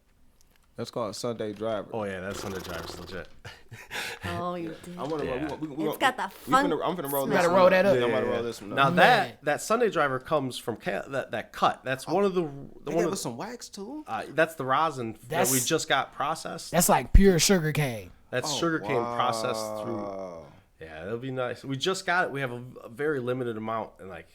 That's called Sunday Driver. Oh yeah, that's Sunday Driver's legit. Oh, you did. I'm gonna It's got the fun I'm finna roll smell. this. Gotta one roll up. that up. Yeah, I'm Yeah, gonna yeah. roll this one up. Now Man. that Sunday Driver comes from that cut. That's one of the They one gave of us some wax too. that's the rosin that we just got processed. That's like pure sugar cane. That's sugarcane processed through. Yeah, that'll be nice. We just got it. We have a very limited amount, and like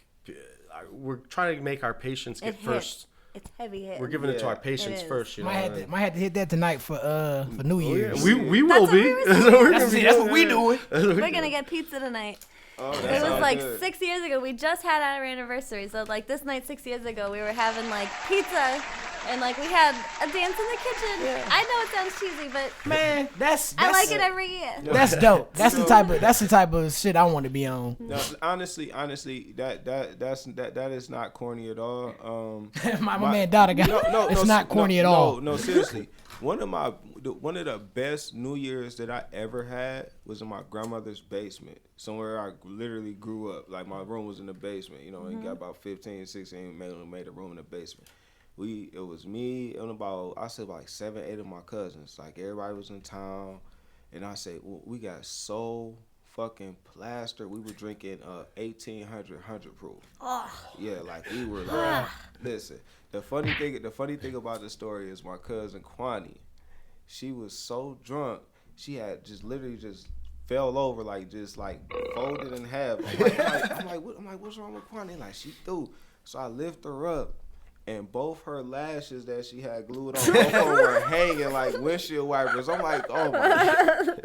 we're trying to make our patients get It hit. first. It's heavy hit. We're giving it to our It patients is. first. You know, Might have to hit that tonight for New Year's. we will That's what be. we were saying. That's what we doing. We're gonna get pizza tonight. Oh, that It was sounds like good. 6 years ago. We just had our anniversary. So like this night 6 years ago, we were having like pizza, and like we had a dance in the kitchen. I know it sounds cheesy, but Man, that's I like it every year. That's dope. That's the type of shit I want to be on. No, honestly, that is not corny at all. my man Dada got it's not corny at all. No, seriously. One of the best New Year's that I ever had was in my grandmother's basement, somewhere I literally grew up. Like my room was in the basement. You know, and got about 15, 16, made a room in the basement. It was me and about 7, 8 of my cousins. Like everybody was in town, and I said, well, we got so fucking plastered. We were drinking 1800 100 proof. Oh. Yeah, like we were like, listen. The funny thing about the story is my cousin Kwani. She was so drunk, she had just literally just fell over, just folded in half. I'm like, what's wrong with Kwani? Like she threw. So I lift her up, and both her lashes that she had glued on, both of them were hanging like windshield wipers. I'm like, oh my God.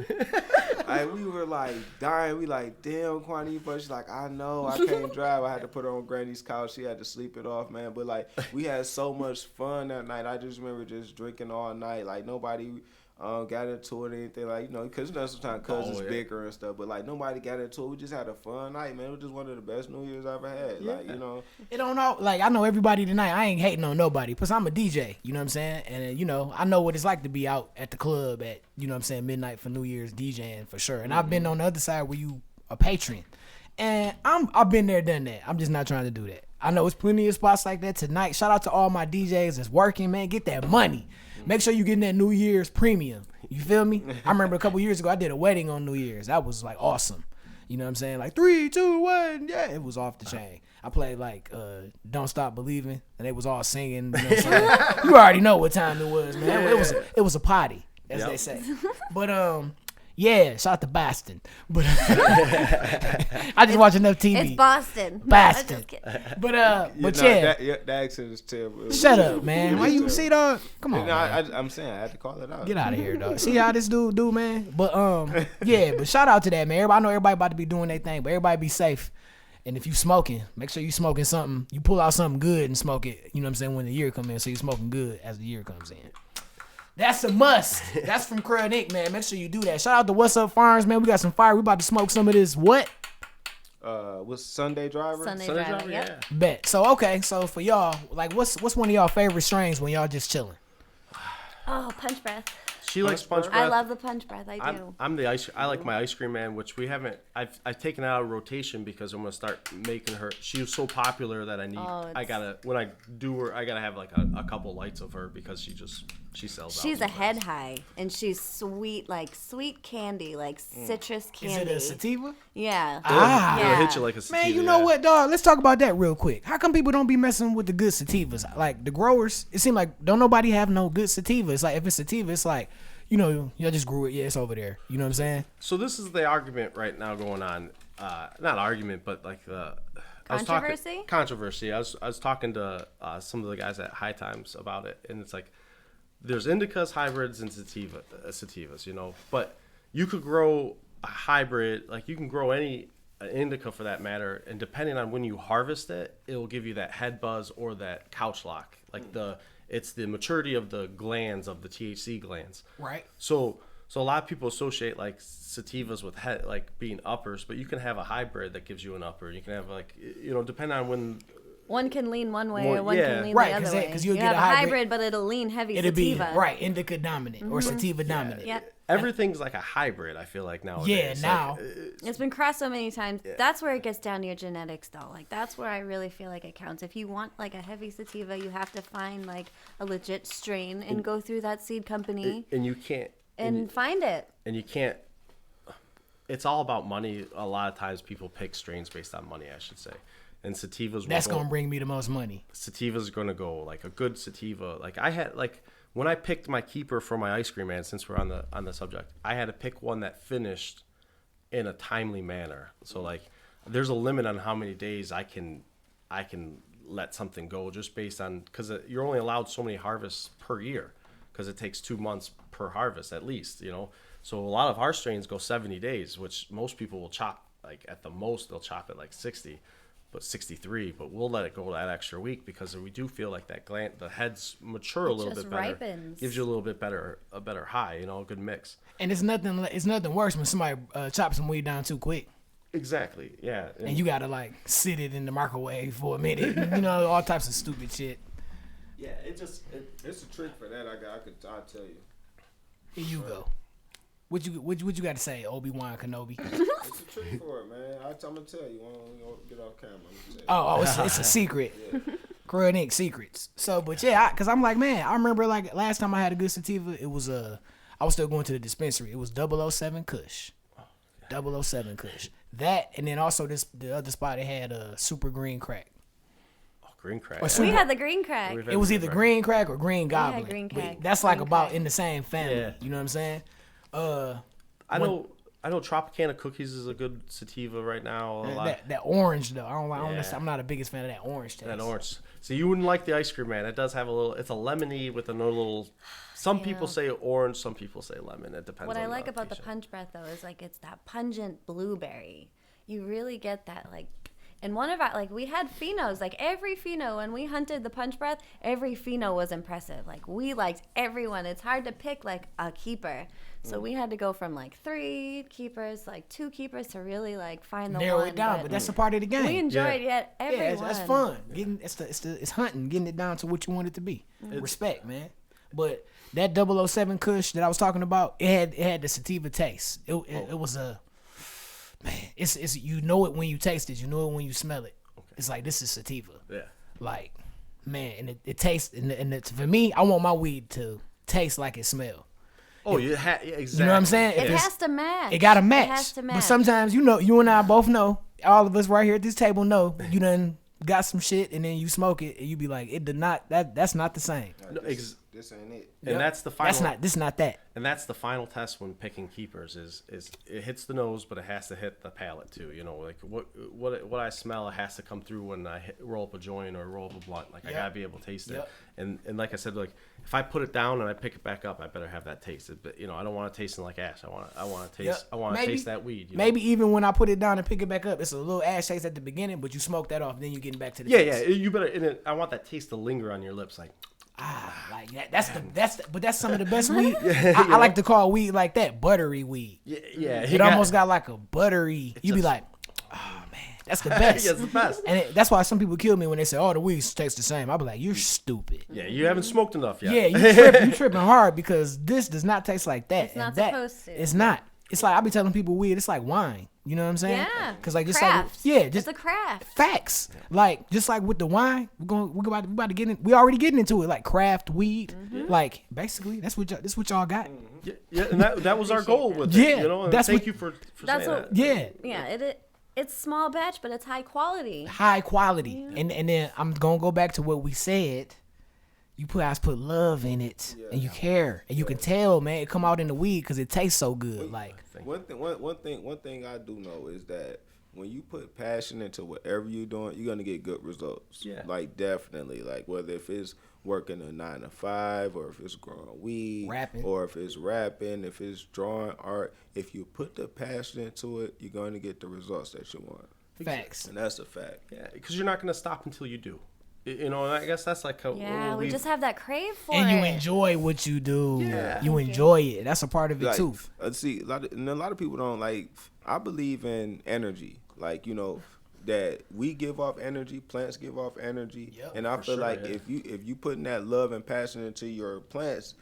Like we were like dying. We like, damn, Kwani, but she's like, I know, I can't drive. I had to put her on Granny's couch. She had to sleep it off, man. But like, we had so much fun that night. I just remember just drinking all night. Like nobody got into it or anything, like, because sometimes cousins bicker and stuff, but like nobody got into it. We just had a fun night, man. It was just one of the best New Year's I ever had. Yeah. Like, It don't know. Like I know everybody tonight. I ain't hating on nobody, cause I'm a DJ. You know what I'm saying? And I know what it's like to be out at the club at midnight for New Year's DJing for sure. And I've been on the other side where you a patron, and I've been there, done that. I'm just not trying to do that. I know it's plenty of spots like that tonight. Shout out to all my DJs that's working, man. Get that money. Make sure you getting that New Year's premium. You feel me? I remember a couple years ago I did a wedding on New Year's. That was like awesome. You know what I'm saying? Like 3, 2, 1, yeah, it was off the chain. I played like Don't Stop Believing, and they was all singing. You know what I'm saying? You already know what time it was, man. It was a party, as they say. But yeah, shout out to Boston. But I just watch enough TV. It's Boston. Boston. I'm just kidding. But yeah. That accent is terrible. Shut up, man. Why you see, dog? Come on. No, man. I'm saying I had to call it out. Get out of here, dog. See how this dude do, man? But yeah, but shout out to that, man. I know everybody about to be doing their thing, but everybody be safe. And if you smoking, make sure you smoking something. You pull out something good and smoke it, you know what I'm saying, when the year comes in, so you smoking good as the year comes in. That's a must. That's from Crud Inc, man. Make sure you do that. Shout out to What's Up Farms, man. We got some fire. We about to smoke some of this. What? What's Sunday Driver? Sunday Sunday Driver, Driver, yep. yeah. Bet. So okay. So for y'all, like, what's one of y'all favorite strains when y'all just chilling? Oh, punch breath. She likes punch breath. I love the punch breath. I do. I like my ice cream man, which we haven't. I've taken it out of rotation because I'm gonna start making her. She was so popular that I need. I gotta when I do her, I gotta have like a couple lights of her because she sells. She's a head high and she's sweet, like sweet candy, like citrus candy. Is it a sativa? Yeah. It'll hit you like a sativa. Man, you know what, dog? Let's talk about that real quick. How come people don't be messing with the good sativas? Like the growers, it seems like don't nobody have no good sativa. It's like if it's sativa, it's like, you know, y'all just grew it. Yeah, it's over there. You know what I'm saying? So this is the argument right now going on. Not argument, but like Controversy? Controversy. I was talking to some of the guys at High Times about it, and it's like there's indicas, hybrids, and sativas. You know, but you could grow a hybrid. Like you can grow any indica for that matter, and depending on when you harvest it, it'll give you that head buzz or that couch lock. Like it's the maturity of the glands, of the THC glands. Right. So a lot of people associate like sativas with head, like being uppers, but you can have a hybrid that gives you an upper. You can have like, you know, depending on when. One can lean one way or one can lean the other way. Because you'll you get have a hybrid, but it'll lean heavy it'll sativa. Be, right, indica dominant or sativa dominant. Yeah. Everything's like a hybrid, I feel like nowadays. Yeah, now. It's been crossed so many times. Yeah. That's where it gets down to your genetics, though. Like, that's where I really feel like it counts. If you want, like, a heavy sativa, you have to find, like, a legit strain and go through that seed company. And you can't. And find it. And you can't. It's all about money. A lot of times people pick strains based on money, I should say. And sativas. That's going to bring me the most money. Sativas are going to go, like, a good sativa. Like, I had, like... When I picked my keeper for my ice cream man, since we're on the subject, I had to pick one that finished in a timely manner. So like, there's a limit on how many days I can let something go just based on, because you're only allowed so many harvests per year, because it takes 2 months per harvest at least, you know. So a lot of our strains go 70 days, which most people will chop, like at the most they'll chop it like 60. But 63, but we'll let it go that extra week because we do feel like that gland, the heads mature a little bit better. Ripens. Gives you a little bit better, a better high, you know, a good mix. And it's nothing worse when somebody chops some weed down too quick. Exactly, yeah. And you gotta like sit it in the microwave for a minute, you know, all types of stupid shit. Yeah, it's a trick for that. I'll tell you. Here you go. What you got to say, Obi-Wan Kenobi? It's a trick for it, man. I'm gonna tell you. We won't get off camera. It's a secret. Yeah. Crud Inc Secrets. So, but yeah, because I'm like, man, I remember like last time I had a good sativa, it was I was still going to the dispensary. It was 007 Kush. 007 Kush. That, and then also the other spot, it had a super green crack. Oh, green crack. We had the green crack. It was either green crack or green goblin. We had green crack. That's like about in the same family. Yeah. You know what I'm saying? I know Tropicana Cookies is a good sativa right now. That orange though, I'm not the biggest fan of that orange taste. That orange. So you wouldn't like the ice cream man. It does have a little. It's a lemony with a little. Some people say orange, some people say lemon. It depends. What on I like about the punch breath though is like it's that pungent blueberry. You really get that like. And one of our, like, we had phenos, like, every pheno, when we hunted the punch breath, every pheno was impressive. Like, we liked everyone. It's hard to pick, like, a keeper. So we had to go from, like, 3 keepers, like, 2 keepers to really, like, find the narrow one. it down, but that's a part of the game. We enjoyed everyone. Yeah, it's fun. It's hunting, getting it down to what you want it to be. Respect, man. But that 007 Kush that I was talking about, it had the sativa taste. It was a... Man, it's you know it when you taste it. You know it when you smell it. Okay. It's like, this is sativa. Yeah. Like, man, and it tastes, and it's, for me, I want my weed to taste like it smells. Oh, exactly. You know what I'm saying? It has to match. It got to match. It has to match. But sometimes, you know, you and I both know, all of us right here at this table know, you done got some shit, and then you smoke it, and you be like, it did not, that's not the same. No, this ain't it. And that's the final. This not that. And that's the final test when picking keepers is it hits the nose, but it has to hit the palate too. You know, like what I smell, it has to come through when I roll up a joint or roll up a blunt. Like I gotta be able to taste it. And like I said, like if I put it down and I pick it back up, I better have that taste. But you know, I don't want to taste it like ash. I want to taste. I want to taste that weed. You know? Maybe even when I put it down and pick it back up, it's a little ash taste at the beginning, but you smoke that off, and then you getting back to the taste. Yeah. You better. And I want that taste to linger on your lips, like. Like that. But that's some of the best weed. I like to call weed like that, buttery weed. Yeah. It almost got like a buttery. You be like, oh man, That's the best. Yeah, it's the best. And that's why some people kill me when they say, "Oh, the weed tastes the same." I be like, "You're stupid." Yeah, you haven't smoked enough yet. Yeah, you tripping hard because this does not taste like that. It's not that, supposed to. It's not. It's like I be telling people weed. It's like wine. You know what I'm saying? Yeah. Because like just Craft. like just it's a craft. facts. Like just like with the wine, we about to get in. We already getting into it. Like craft weed. Like basically, that's what y'all got. Yeah, and that was our goal with Yeah, it. You know, and that's thank what- you for That's saying what. that. Yeah. Yeah. It's small batch, but it's high quality. High quality. And then I'm gonna go back to what we said. You guys put love in it, and you care, and you can tell, man, it come out in the weed because it tastes so good. Like One thing I do know is that when you put passion into whatever you're doing, you're gonna get good results. Yeah. Like definitely. Like whether if it's working a 9 to 5, or if it's growing weed, Rapping. or if it's rapping, if it's drawing art, if you put the passion into it, you're gonna get the results that you want. facts. And that's a fact. Yeah, because you're not going to stop until you do. You know, and I guess that's like how Yeah, we just have that crave for And it. you enjoy what you do. Yeah. You enjoy it. That's a part of it Like, too. see, a lot of people don't like. I believe in energy. Like, you know, that we give off energy, plants give off energy, Yep, and I for feel sure, like yeah. if you putting that love and passion into your plants,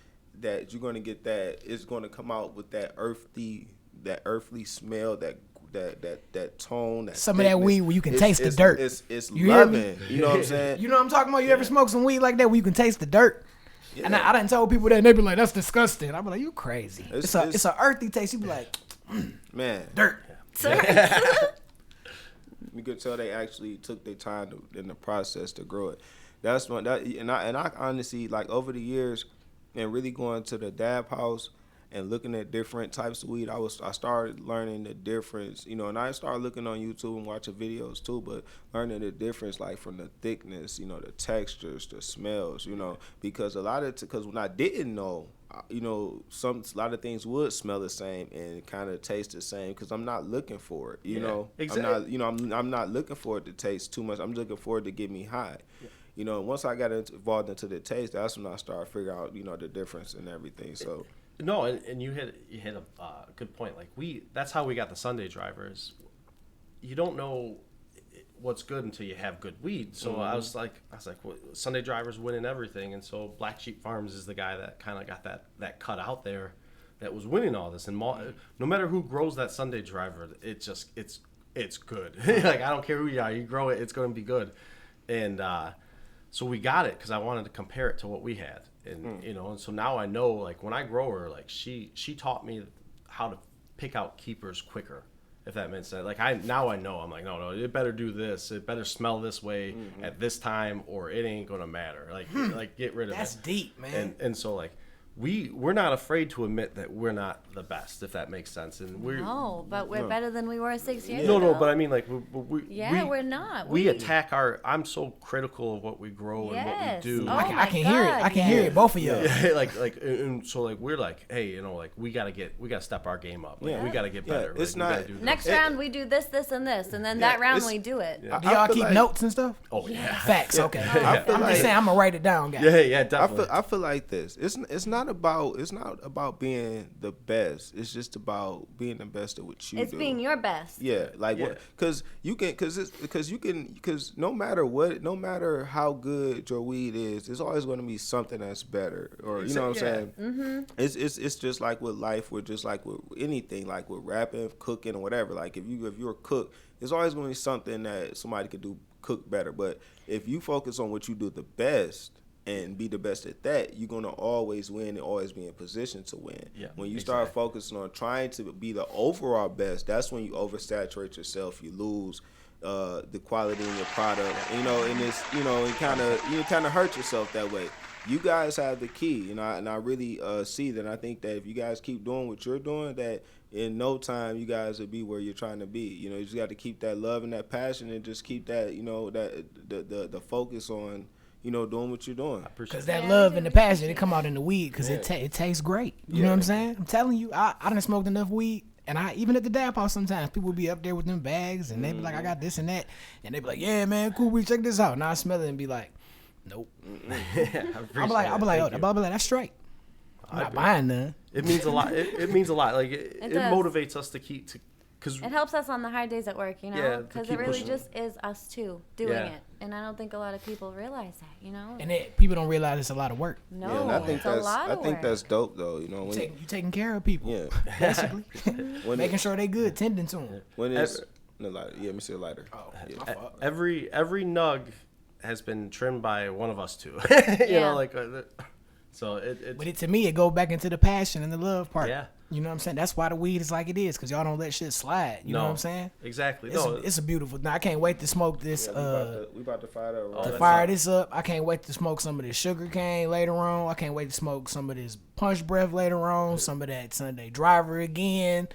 that you're gonna get that. It's gonna come out with that earthly smell, that tone, that Some of that thickness. weed where you can It's- taste the it's- dirt. It's You hear me? loving. You know what I'm saying? You know what I'm talking about? You ever smoke some weed like that where you can taste the dirt? Yeah. And I done told people that and they be like, "That's disgusting." I be like, "You crazy?" It's- It's a earthy taste. You be like, Man, "Dirt." you could tell they actually took their time in the process to grow it. That's one and I honestly, like, over the years and really going to the dab house and looking at different types of weed, I started learning the difference, you know, and I started looking on YouTube and watching videos too, but learning the difference, like from the thickness, you know, the textures, the smells, you know, because because when I didn't know, you know, a lot of things would smell the same and kind of taste the same because I'm not looking for it, you know. exactly. I'm not looking for it to taste too much. I'm looking for it to get me high. Yeah. You know, once I got involved into the taste, that's when I started figuring out, you know, the difference and everything. So No, and you hit a good point. Like that's how we got the Sunday drivers. You don't know what's good until you have good weed. So I was like, well, Sunday drivers winning everything, and so Black Sheep Farms is the guy that kind of got that cut out there, that was winning all this. And no matter who grows that Sunday driver, it's good. Like, I don't care who you are, you grow it, it's going to be good. And so we got it because I wanted to compare it to what we had. And you know, and so now I know, like, when I grow her, like, she taught me how to pick out keepers quicker, if that makes sense. Like, now I know. I'm like, no, it better do this. It better smell this way at this time, or it ain't gonna matter. Like, like, get rid of it. That's deep, man. And so, like, we're not afraid to admit that we're not the best, if that makes sense. And No, but we're better than we were 6 years no, ago. but I mean, like, we're not. We attack I'm so critical of what we grow and what we Yes. do. Oh I my can hear it. God, I can hear yes. it. Both of y'all. And so, like, we're like, hey, you know, like, we gotta step our game up. Like, Yeah. we gotta get Yeah, better. it's we gotta not- do this. Next round we do this, and this, and then that round we do it. Do y'all keep notes and stuff? Oh yeah. Facts. Okay. I feel I'm like- just saying. I'm gonna write it down, guys. Yeah, definitely. I feel like this. It's not about being the best. It's just about being the best at what you It's do. being your best. Yeah, like Yeah. what? Because no matter how good your weed is, there's always going to be something that's better. Or you know what I'm saying? Mm-hmm. It's just like with life. We're just like with anything, like with rapping, cooking, or whatever. Like if you're a cook, there's always going to be something that somebody could cook better. But if you focus on what you do the best and be the best at that, you're gonna always win and always be in position to win. Yeah, when you start focusing on trying to be the overall best, that's when you oversaturate yourself. You lose the quality in your product. You know, and it's you kind of hurt yourself that way. You guys have the key, and I really see that. I think that if you guys keep doing what you're doing, that in no time you guys will be where you're trying to be. You know, you just got to keep that love and that passion, and just keep that the focus on doing what you're doing. Because that love and the passion, it come out in the weed because it tastes great. You know what I'm saying? I'm telling you, I done smoked enough weed. And even at the dab house sometimes, people be up there with them bags and they be like, I got this and that. And they be like, yeah, man, cool, we check this out. And I smell it and be like, nope. I'll be like, that's straight. I'm not buying none. It means a lot. It means a lot. Like it does. motivates us to because It helps us on the hard days at work, you Yeah, know, to because keep it really pushing. just is us two doing Yeah. it, and I don't think a lot of people realize that, you know. And people don't realize it's a lot of work. No, Yeah, and I think it's a that's lot of work. dope though. You know, when You taking care of people, yeah, basically. when Making sure they good, tending to them. when it's the lighter. Yeah, let me see the lighter. Oh, Yeah. my fault. every nug has been trimmed by one of us two. you Yeah. know, like so it's But to me, it go back into the passion and the love part. Yeah. You know what I'm saying? That's why the weed is like it is, because y'all don't let shit slide. You know what I'm saying? Exactly. It's a beautiful. Now I can't wait to smoke this. We about to fire that. Oh, Right? that's Fire not- this up. I can't wait to smoke some of this sugar cane later on. I can't wait to smoke some of this punch breath later on. Some of that Sunday driver again.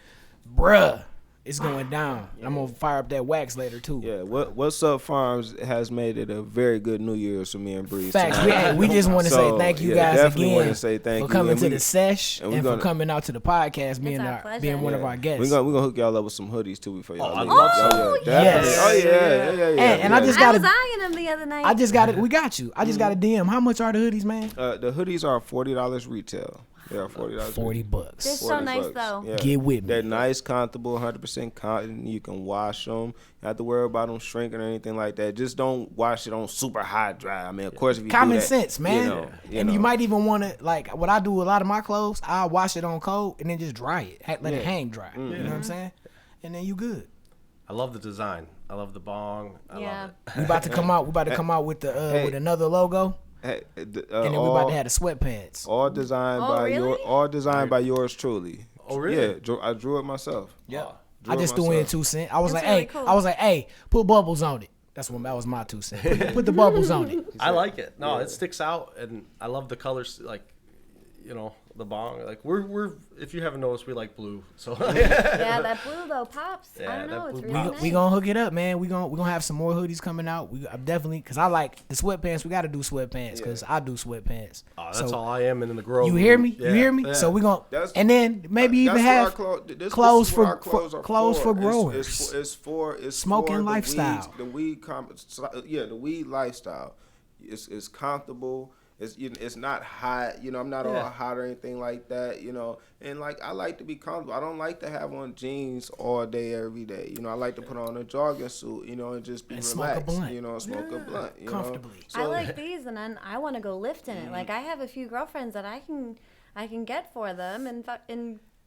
Bruh, it's going down. I'm going to fire up that wax later too. Yeah, What's Up Farms has made it a very good New Year's for me and Breeze. Facts. tonight. We just want to So, say thank you yeah, guys definitely again wanna say thank for you. coming And to we- the sesh and and, we for gonna- coming out to the podcast, being our pleasure. being one of our guests. We're gonna hook y'all up with some hoodies too before y'all I leave. love Oh, some. yeah, definitely. Yes. Oh yeah. And I just I got was to. eyeing him the other night. I just got it. We got you. I just got a DM. How much are the hoodies, man? the hoodies are $40 retail. They are $40. $40. They're so nice though. Yeah. Get with me. They're nice, comfortable, 100% cotton. You can wash them. You don't have to worry about them shrinking or anything like that. Just don't wash it on super hot dry. I mean, of course, if you Common do that, sense, man. you And know. you might even want to, like, what I do with a lot of my clothes, I wash it on cold and then just dry it. Let it hang dry. You know what I'm saying? And then you good. I love the design. I love the bong. I Yeah. love it. We about to come out. We about to come out with the with another logo, Hey, and then we about to have the sweatpants. all designed Oh, by really? yours truly. Oh, really? Yeah, I drew it myself. Yeah. Drew I it just threw in myself. 2 cents. I was That's like, really hey, cool. put bubbles on it. That was my 2 cents. Put the bubbles on it. I like it. No, it sticks out, and I love the colors. Like, you know, the bong. Like we're if you haven't noticed, we like blue. So Yeah, that blue though pops. I Yeah, don't know. that It's blue really pops. nice. We gonna hook it up, man. We gonna have some more hoodies coming out. I'm definitely, cause I like the sweatpants. We gotta do sweatpants, cause I do sweatpants. oh, that's all I am in the grove. You hear me? Yeah, You hear me? yeah. So we gonna, That's- and then maybe even That's what have our this clothes is what for our clothes are clothes for It's- growers. It's Smoking for lifestyle. The weed lifestyle. It's comfortable. It's not hot. You know, I'm not all hot or anything like that. You know, and like I like to be comfortable. I don't like to have on jeans all day every day. You know, I like to put on a jogging suit. You know, and just be And smoke a relaxed. blunt. You know, smoke a blunt. You comfortably. Know? I like these, and then I want to go lift in it. Like I have a few girlfriends that I can get for them and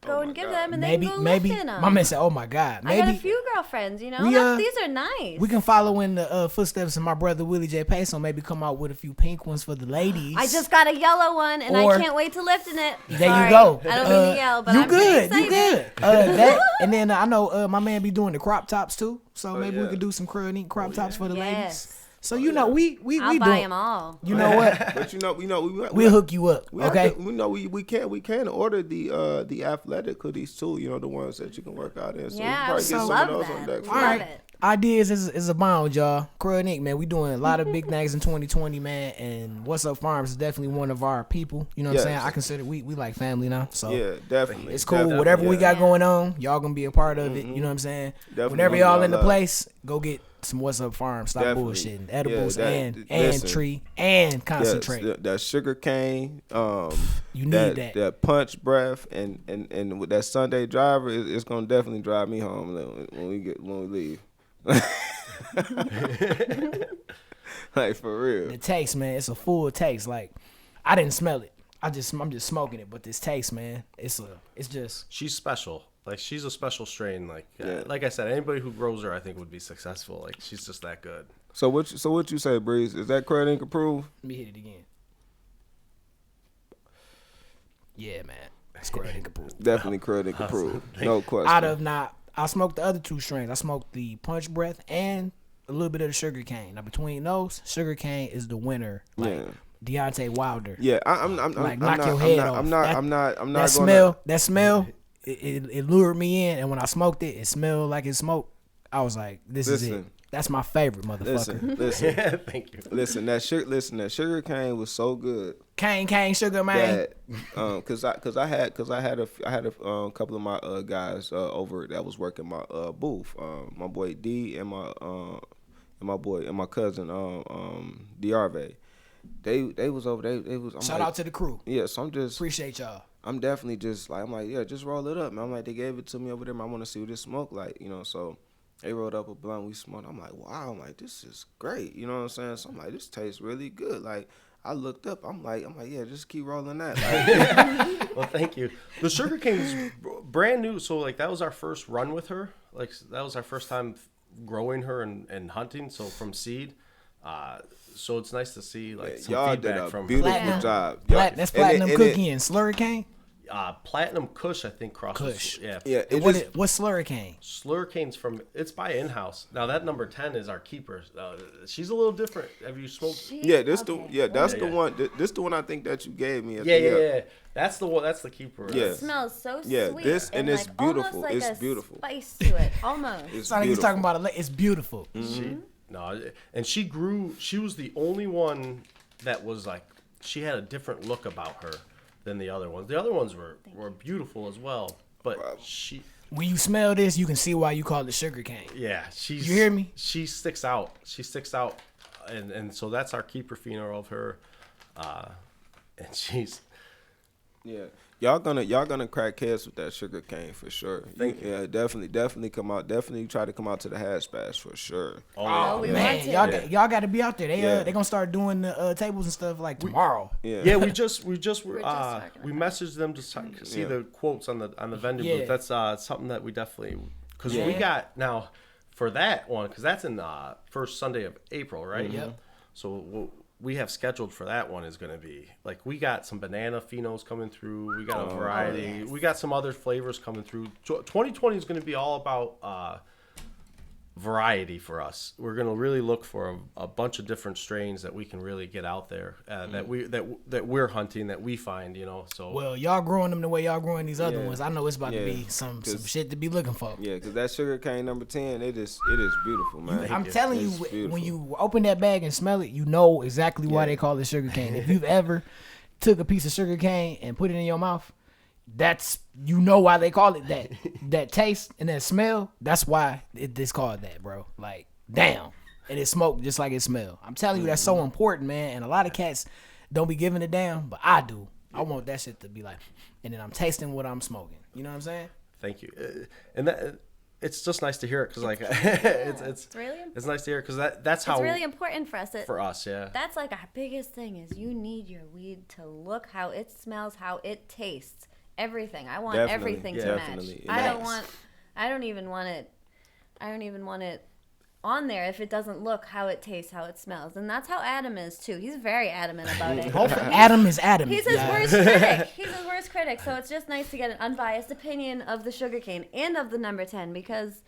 go and give them, and they can go maybe lift in them. my man said, "Oh my God, I got a maybe few girlfriends, you know. We, These are nice. we can follow in the footsteps of my brother Willie J. Peso. Maybe come out with a few pink ones for the ladies." I just got a yellow one, and Or- I can't wait to lift in it. There Sorry, you go. I don't mean to yell, but you I'm pretty good. You excited. good. That, and then I know my man be doing the crop tops too. So maybe we yeah. could do some Crud Inc crop tops for the ladies. Yes. So you know we I'll buy doing. them all. You know what? But We'll hook you up. We have Okay. to- we can order the athletic hoodies too. You know, the ones that you can work out in. So we Yeah, probably get I some love of those that. on deck. Love All right. it. Ideas is abound, y'all. Crud Inc, man. We doing a lot of big things in 2020, man. And What's Up Farms is definitely one of our people. You know what I'm saying? Yes. I consider we like family now. So Yeah, definitely. it's cool. Definitely, Whatever we yeah. got going on, y'all gonna be a part of it. You know what I'm saying? Definitely Whenever gonna y'all be in the our love. place, go get some What's Up Farms. Stop Definitely. bullshitting. Edibles Yeah, and listen. tree and Yes, concentrate. that sugar cane. You need that. That punch breath and with that Sunday driver, it's gonna definitely drive me home when we leave. Like for real. The taste, man, it's a full taste. Like I didn't smell it. I'm just smoking it, but this taste, man, it's just She's special. Like she's a special strain. Like Yeah. like I said, anybody who grows her, I think, would be successful. Like she's just that good. So what you say, Breeze? Is that Crud Inc approved? let me hit it again. Yeah, man, it's Crud Inc approved. Definitely Crud Inc approved. No question. Out of I smoked the other two strains. I smoked the punch breath and a little bit of the sugar cane. Now between those, sugar cane is the winner. Like Deontay Wilder. Yeah, I'm Like, I'm knock not, your head I'm off. not, That- I'm not, I'm not That gonna, smell, it lured me in, and when I smoked it, it smelled like it smoked. I was like, this is it. Listen. That's my favorite motherfucker. Listen, Thank you. listen. That sugar cane was so good Cane sugar, man. that cause I had a couple of my guys over that was working my booth. My boy D and my cousin D'Arve. They was over. They was. I'm Shout like, out to the crew. Yeah, so I'm just. Appreciate y'all. I'm definitely just like, I'm like, yeah, just roll it up, man. I'm like, they gave it to me over there, man. I want to see what this smoke like, you know. So they rolled up a blunt, we smoked. I'm like, wow, I'm like, this is great, you know what I'm saying? So I'm like, this tastes really good. Like, I looked up, I'm like, yeah, just keep rolling that. Like, Well, thank you. The sugarcane's brand new, so like that was our first run with her. Like that was our first time growing her and hunting. So from seed. So it's nice to see like some y'all feedback did a from beautiful her. job. That's platinum cookie and slurricane. Platinum Kush, I think crosses. Kush. Yeah. Yeah, And what's slurricane? Slurricane's from it's by in-house. Now that number 10 is our keeper. She's a little different. Have you smoked? Yeah, that's the Yeah. one. This the one I think that you gave me. Yeah. That's the one. That's the keeper. Yeah. It smells so Yeah, sweet. this- and it's like, beautiful. Almost like It's a beautiful. Spice to it, almost. It's Sound like he's beautiful. talking about it's beautiful. And she grew. She was the only one that was like she had a different look about her than the other ones. The other ones were beautiful as well, but she. When you smell this, you can see why you call it sugarcane. Yeah, she's. You hear me? She sticks out. And so that's our keeper pheno of her, and she's. Yeah, y'all gonna crack heads with that sugar cane for sure. Thank you. Yeah, definitely come out. Definitely try to come out to the hash bash for sure. Oh, we Man, want to. y'all got to be out there. Yeah. They gonna start doing the tables and stuff like tomorrow. Yeah, We just talking messaged them to see Yeah. the quotes on the vending Yeah. booth. That's something that we definitely because Yeah. we got now for that one because that's in first Sunday of April, right? Yep. So what we have scheduled for that one is going to be like we got some banana phenos coming through. We got a variety. yes. We got some other flavors coming through. 2020 is going to be all about variety for us. We're going to really look for a bunch of different strains that we can really get out there that we're hunting that we find, you know. So Well, y'all growing them the way y'all growing these other Yeah. ones. I know it's about to Yeah. be some 'Cause- shit to be looking for. yeah, because that sugar cane number 10, it is beautiful, man. I'm telling you, It's beautiful. when you open that bag and smell it, you know exactly why Yeah. they call it sugar cane. If you've ever took a piece of sugar cane and put it in your mouth, that's you know why they call it that. That taste and that smell, that's why it's called that, bro. Like, damn. And it smoked just like it smelled. I'm telling you, that's so important, man. And a lot of cats don't be giving it down, but I do. I want that shit to be like, and then I'm tasting what I'm smoking. You know what I'm saying? thank you. And that it's just nice to hear it because like it's really it's nice to hear because that's how It's really important for us. for us, yeah. That's like our biggest thing is you need your weed to look how it smells, how it tastes, everything. I want Definitely, everything yeah. to Definitely. match. Nice. I don't even want it on there if it doesn't look how it tastes, how it smells. And that's how Adam is too. He's very adamant about it. Adam is Adam. He's his worst critic. He's his worst critic. So it's just nice to get an unbiased opinion of the sugarcane and of the number 10 because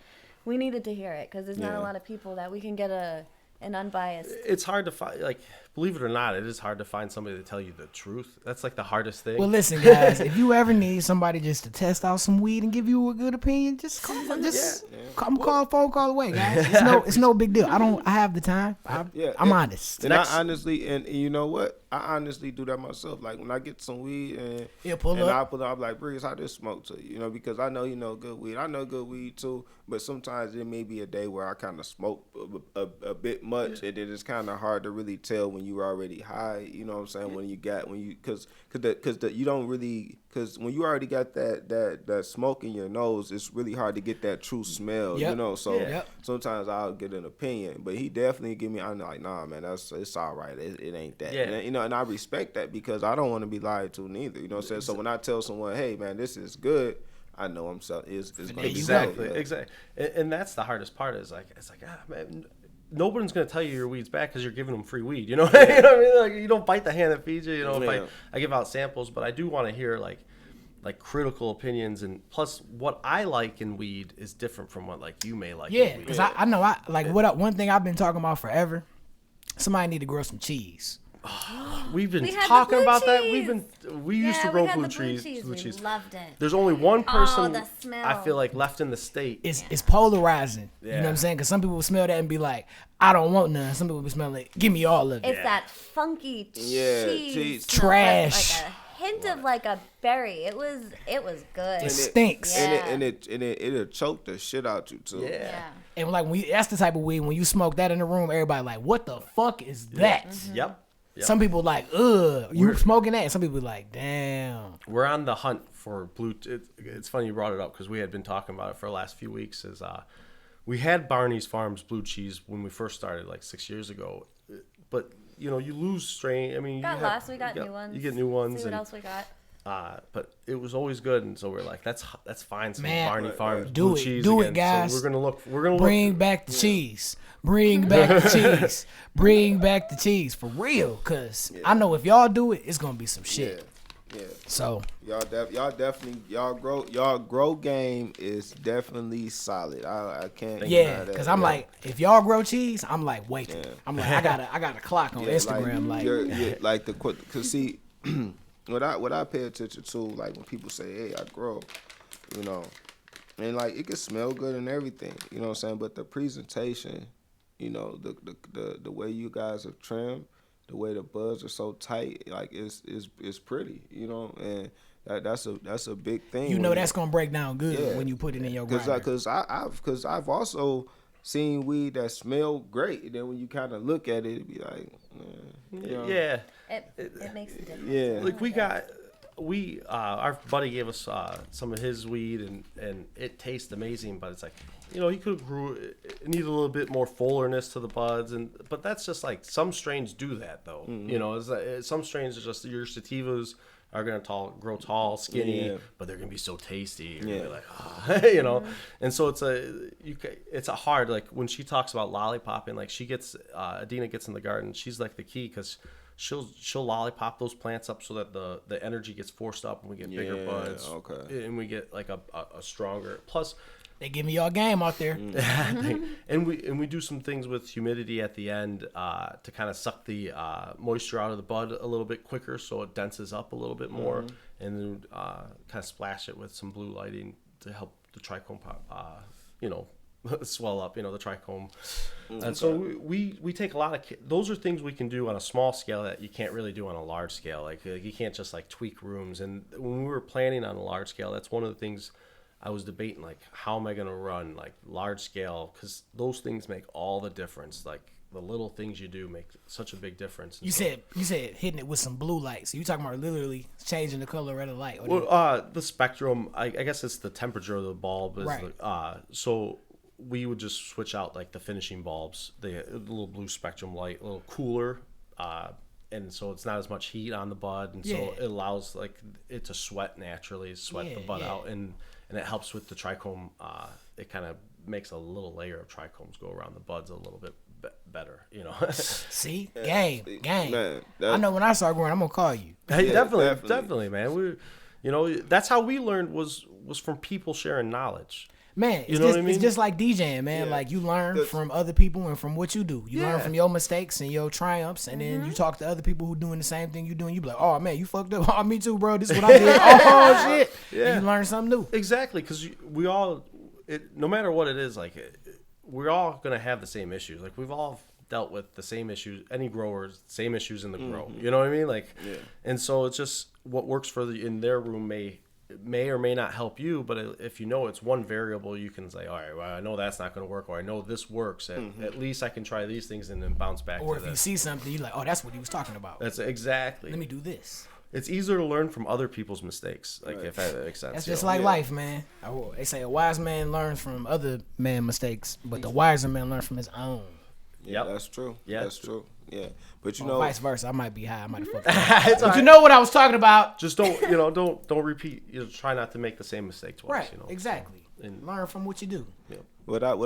we needed to hear it because there's not Yeah. a lot of people that we can get an unbiased. It's hard to find, like, believe it or not, it is hard to find somebody to tell you the truth. That's like the hardest thing. Well, listen, guys. If you ever need somebody just to test out some weed and give you a good opinion, just call. Call a phone call away, guys. It's no big deal. I have the time. I'm honest. And I honestly, and you know what? I honestly do that myself. Like when I get some weed and He'll pull and up. I pull up, I'm like, Breeze, how this smoke to you? You know, because I know you know good weed. I know good weed too, but sometimes there may be a day where I kind of smoke a bit much, and then it's kind of hard to really tell when you already high. You know what I'm saying? Because you don't really. Because when you already got that smoke in your nose, it's really hard to get that true smell, Yep. you know. So Yep. sometimes I'll get an opinion, but he definitely give me. I'm like, nah, man, it's all right. It ain't that, Yeah. and, you know. And I respect that because I don't want to be lied to neither. You know what I'm saying? So when I tell someone, hey, man, this is good, I know I'm selling. It's going to be exactly, good. exactly. And that's the hardest part is like, it's like, man, nobody's going to tell you your weed's bad because you're giving them free weed. You know, you know what I mean? Like, you don't bite the hand that feeds you. You know, Yeah. if I give out samples, but I do want to hear like critical opinions, and plus what I like in weed is different from what like you may like. Yeah, in weed. because I know one thing I've been talking about forever. Somebody need to grow some cheese. We've been We had the talking blue about that. cheese. We used to Yeah, grow we had blue the blue cheese. cheese. Blue We cheese. loved it. There's only one person the smell. I feel like left in the state. It's polarizing. You know what Yeah. I'm saying? Because some people will smell that and be like, I don't want none. Some people will smell like, give me all of it. It's that funky Yeah, cheese. cheese. smell, Trash. Like a hint of like a berry. It was good. It stinks. Yeah. And it'll choke the shit out you too. Yeah. And like that's the type of weed when you smoke that in the room, everybody like, what the fuck is that? Yep. Some people like, ugh, you smoking that? And some people like, damn. We're on the hunt for blue. It's funny you brought it up because we had been talking about it for the last few weeks. We had Barney's Farms blue cheese when we first started like 6 years ago, but you lose strain. I mean, got lost. We got new ones. You get new ones. See what else we got. But it was always good, and so we're like, that's fine. Some Man, Barney Farms do blue it, cheese do again. it, guys. So we're gonna look. Bring back the cheese. Bring back the cheese. Bring back the cheese for real, cause I know if y'all do it, it's gonna be some shit. Yeah. So y'all definitely y'all grow game is definitely solid. I can't. yeah, deny that. cause I'm like, if y'all grow cheese, I'm like waiting. Yeah. I'm like, I got a clock on Instagram. Cause see, what I pay attention to, like when people say, "Hey, I grow," and like it can smell good and everything, you know what I'm saying. But the presentation, the way you guys are trimmed, the way the buds are so tight, like it's pretty, and that's a big thing. That's gonna break down good when you put it in your grinder. Cause I've also seen weed that smell great, and then when you kind of look at it, be like, Yeah. It makes a difference. Yeah. Like our buddy gave us some of his weed, and it tastes amazing, but it's like, he could have grew it needed a little bit more fullerness to the buds, but that's just like some strains do that though. Mm-hmm. It's like, some strains are just your sativas are gonna grow tall, skinny, but they're gonna be so tasty. You're gonna be like, And so it's a hard, like when she talks about lollipopping, like she gets Adina gets in the garden, she's like the key because she'll lollipop those plants up so that the energy gets forced up and we get bigger buds. Okay. And we get like a stronger. Plus, they give me y'all game out there. and we do some things with humidity at the end to kind of suck the moisture out of the bud a little bit quicker, so it denses up a little bit more, and then kind of splash it with some blue lighting to help the trichome swell up, the trichome. And so we take a lot of those are things we can do on a small scale that you can't really do on a large scale. Like you can't just like tweak rooms. And when we were planning on a large scale, that's one of the things I was debating, like how am I going to run like large scale, because those things make all the difference. Like the little things you do make such a big difference. And you said hitting it with some blue lights. So you talking about literally changing the color of the light? The spectrum, I guess it's the temperature of the bulb. Right. So we would just switch out like the finishing bulbs, the little blue spectrum light, a little cooler, and so it's not as much heat on the bud, and so it allows like it to sweat naturally, the bud out, and it helps with the trichome. It kind of makes a little layer of trichomes go around the buds a little bit better, See, game. Man, I know when I start growing, I'm gonna call you. Hey, definitely, man. That's how we learned was from people sharing knowledge. Man, it's just like DJing, man. Yeah. Like you learn from other people and from what you do. You learn from your mistakes and your triumphs, and then you talk to other people who doing the same thing you doing. You be like, oh man, you fucked up. Oh, me too, bro. This is what I did. Oh shit. Yeah. And you learn something new. Exactly, because we all, no matter what it is, like we're all gonna have the same issues. Like we've all dealt with the same issues. Any growers, same issues in the grow. You know what I mean? Like, and so it's just what works in their room may or may not help you, but if it's one variable, you can say, all right, well, I know that's not going to work, or I know this works. At least I can try these things and then bounce back. Or if you see something, you're like, oh, that's what he was talking about. That's exactly. Let me do this. It's easier to learn from other people's mistakes, like if that makes sense. That's just like life, man. They say a wise man learns from other man's mistakes, but the wiser man learns from his own. Yeah, that's true. Yeah, that's true. Yeah, but vice versa. I might be high. I might have fucked up. But you know what I was talking about. Just don't repeat. Try not to make the same mistake twice. Right. Exactly. And learn from what you do. Yeah. What I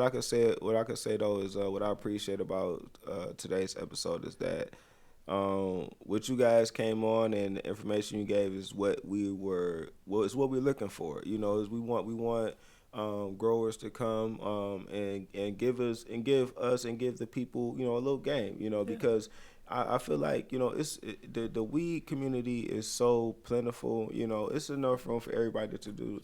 could say though is what I appreciate about today's episode is that what you guys came on and the information you gave is what we're looking for. Is we want growers to come and give us and give the people a little game, because I feel like the weed community is so plentiful. It's enough room for everybody to do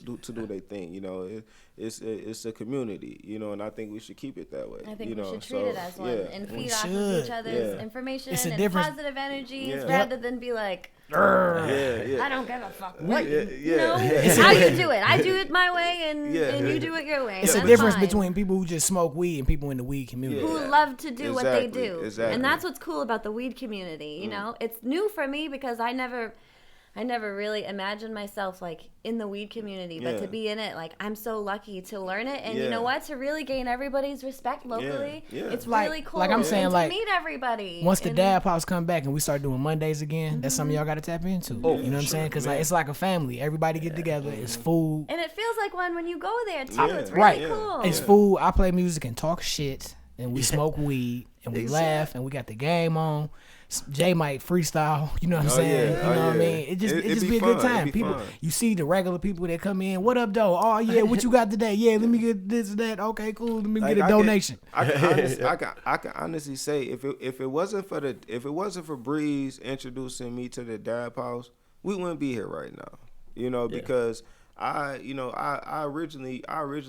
their thing. It's a community, and I think we should keep it that way. I think we should treat it as one and feed off of each other's information and difference. Positive energies rather than be like, I don't give a fuck what Yeah, you yeah, know yeah. how you do it. I do it my way, and Yeah. and you do it your way. It's a That's difference fine. between people who just smoke weed and people in the weed community. Who Yeah. love to do what they Exactly, do. exactly. And that's what's cool about the weed community, you know? It's new for me because I never really imagined myself like in the weed community, but Yeah. to be in it, like I'm so lucky to learn it, and you Yeah. know what? To really gain everybody's respect locally, yeah. it's Like- really cool. like I'm saying, and like, to meet everybody. Once the and- dab house come back and we start doing Mondays again, that's something y'all got to tap into. Oh, You know what I'm saying? Because like, it's like a family. Everybody get together. It's food. And it feels like one when you go there too. Yeah. It's really Right. cool. It's food. I play music and talk shit, and we smoke weed, and we laugh, and we got the game on. Jay might freestyle, you know what I'm Oh, saying? yeah. You Oh, know what I yeah. mean? It just It'd be be a good fun. time. It'd be People, fun. you see the regular people that come in. What up, though? Oh yeah, what you got today? Yeah, let me get this and that. Okay, cool. Let me Like, get a donation. I can honestly say if it wasn't for Breeze introducing me to the dab house, we wouldn't be here right now. You know, because I originally was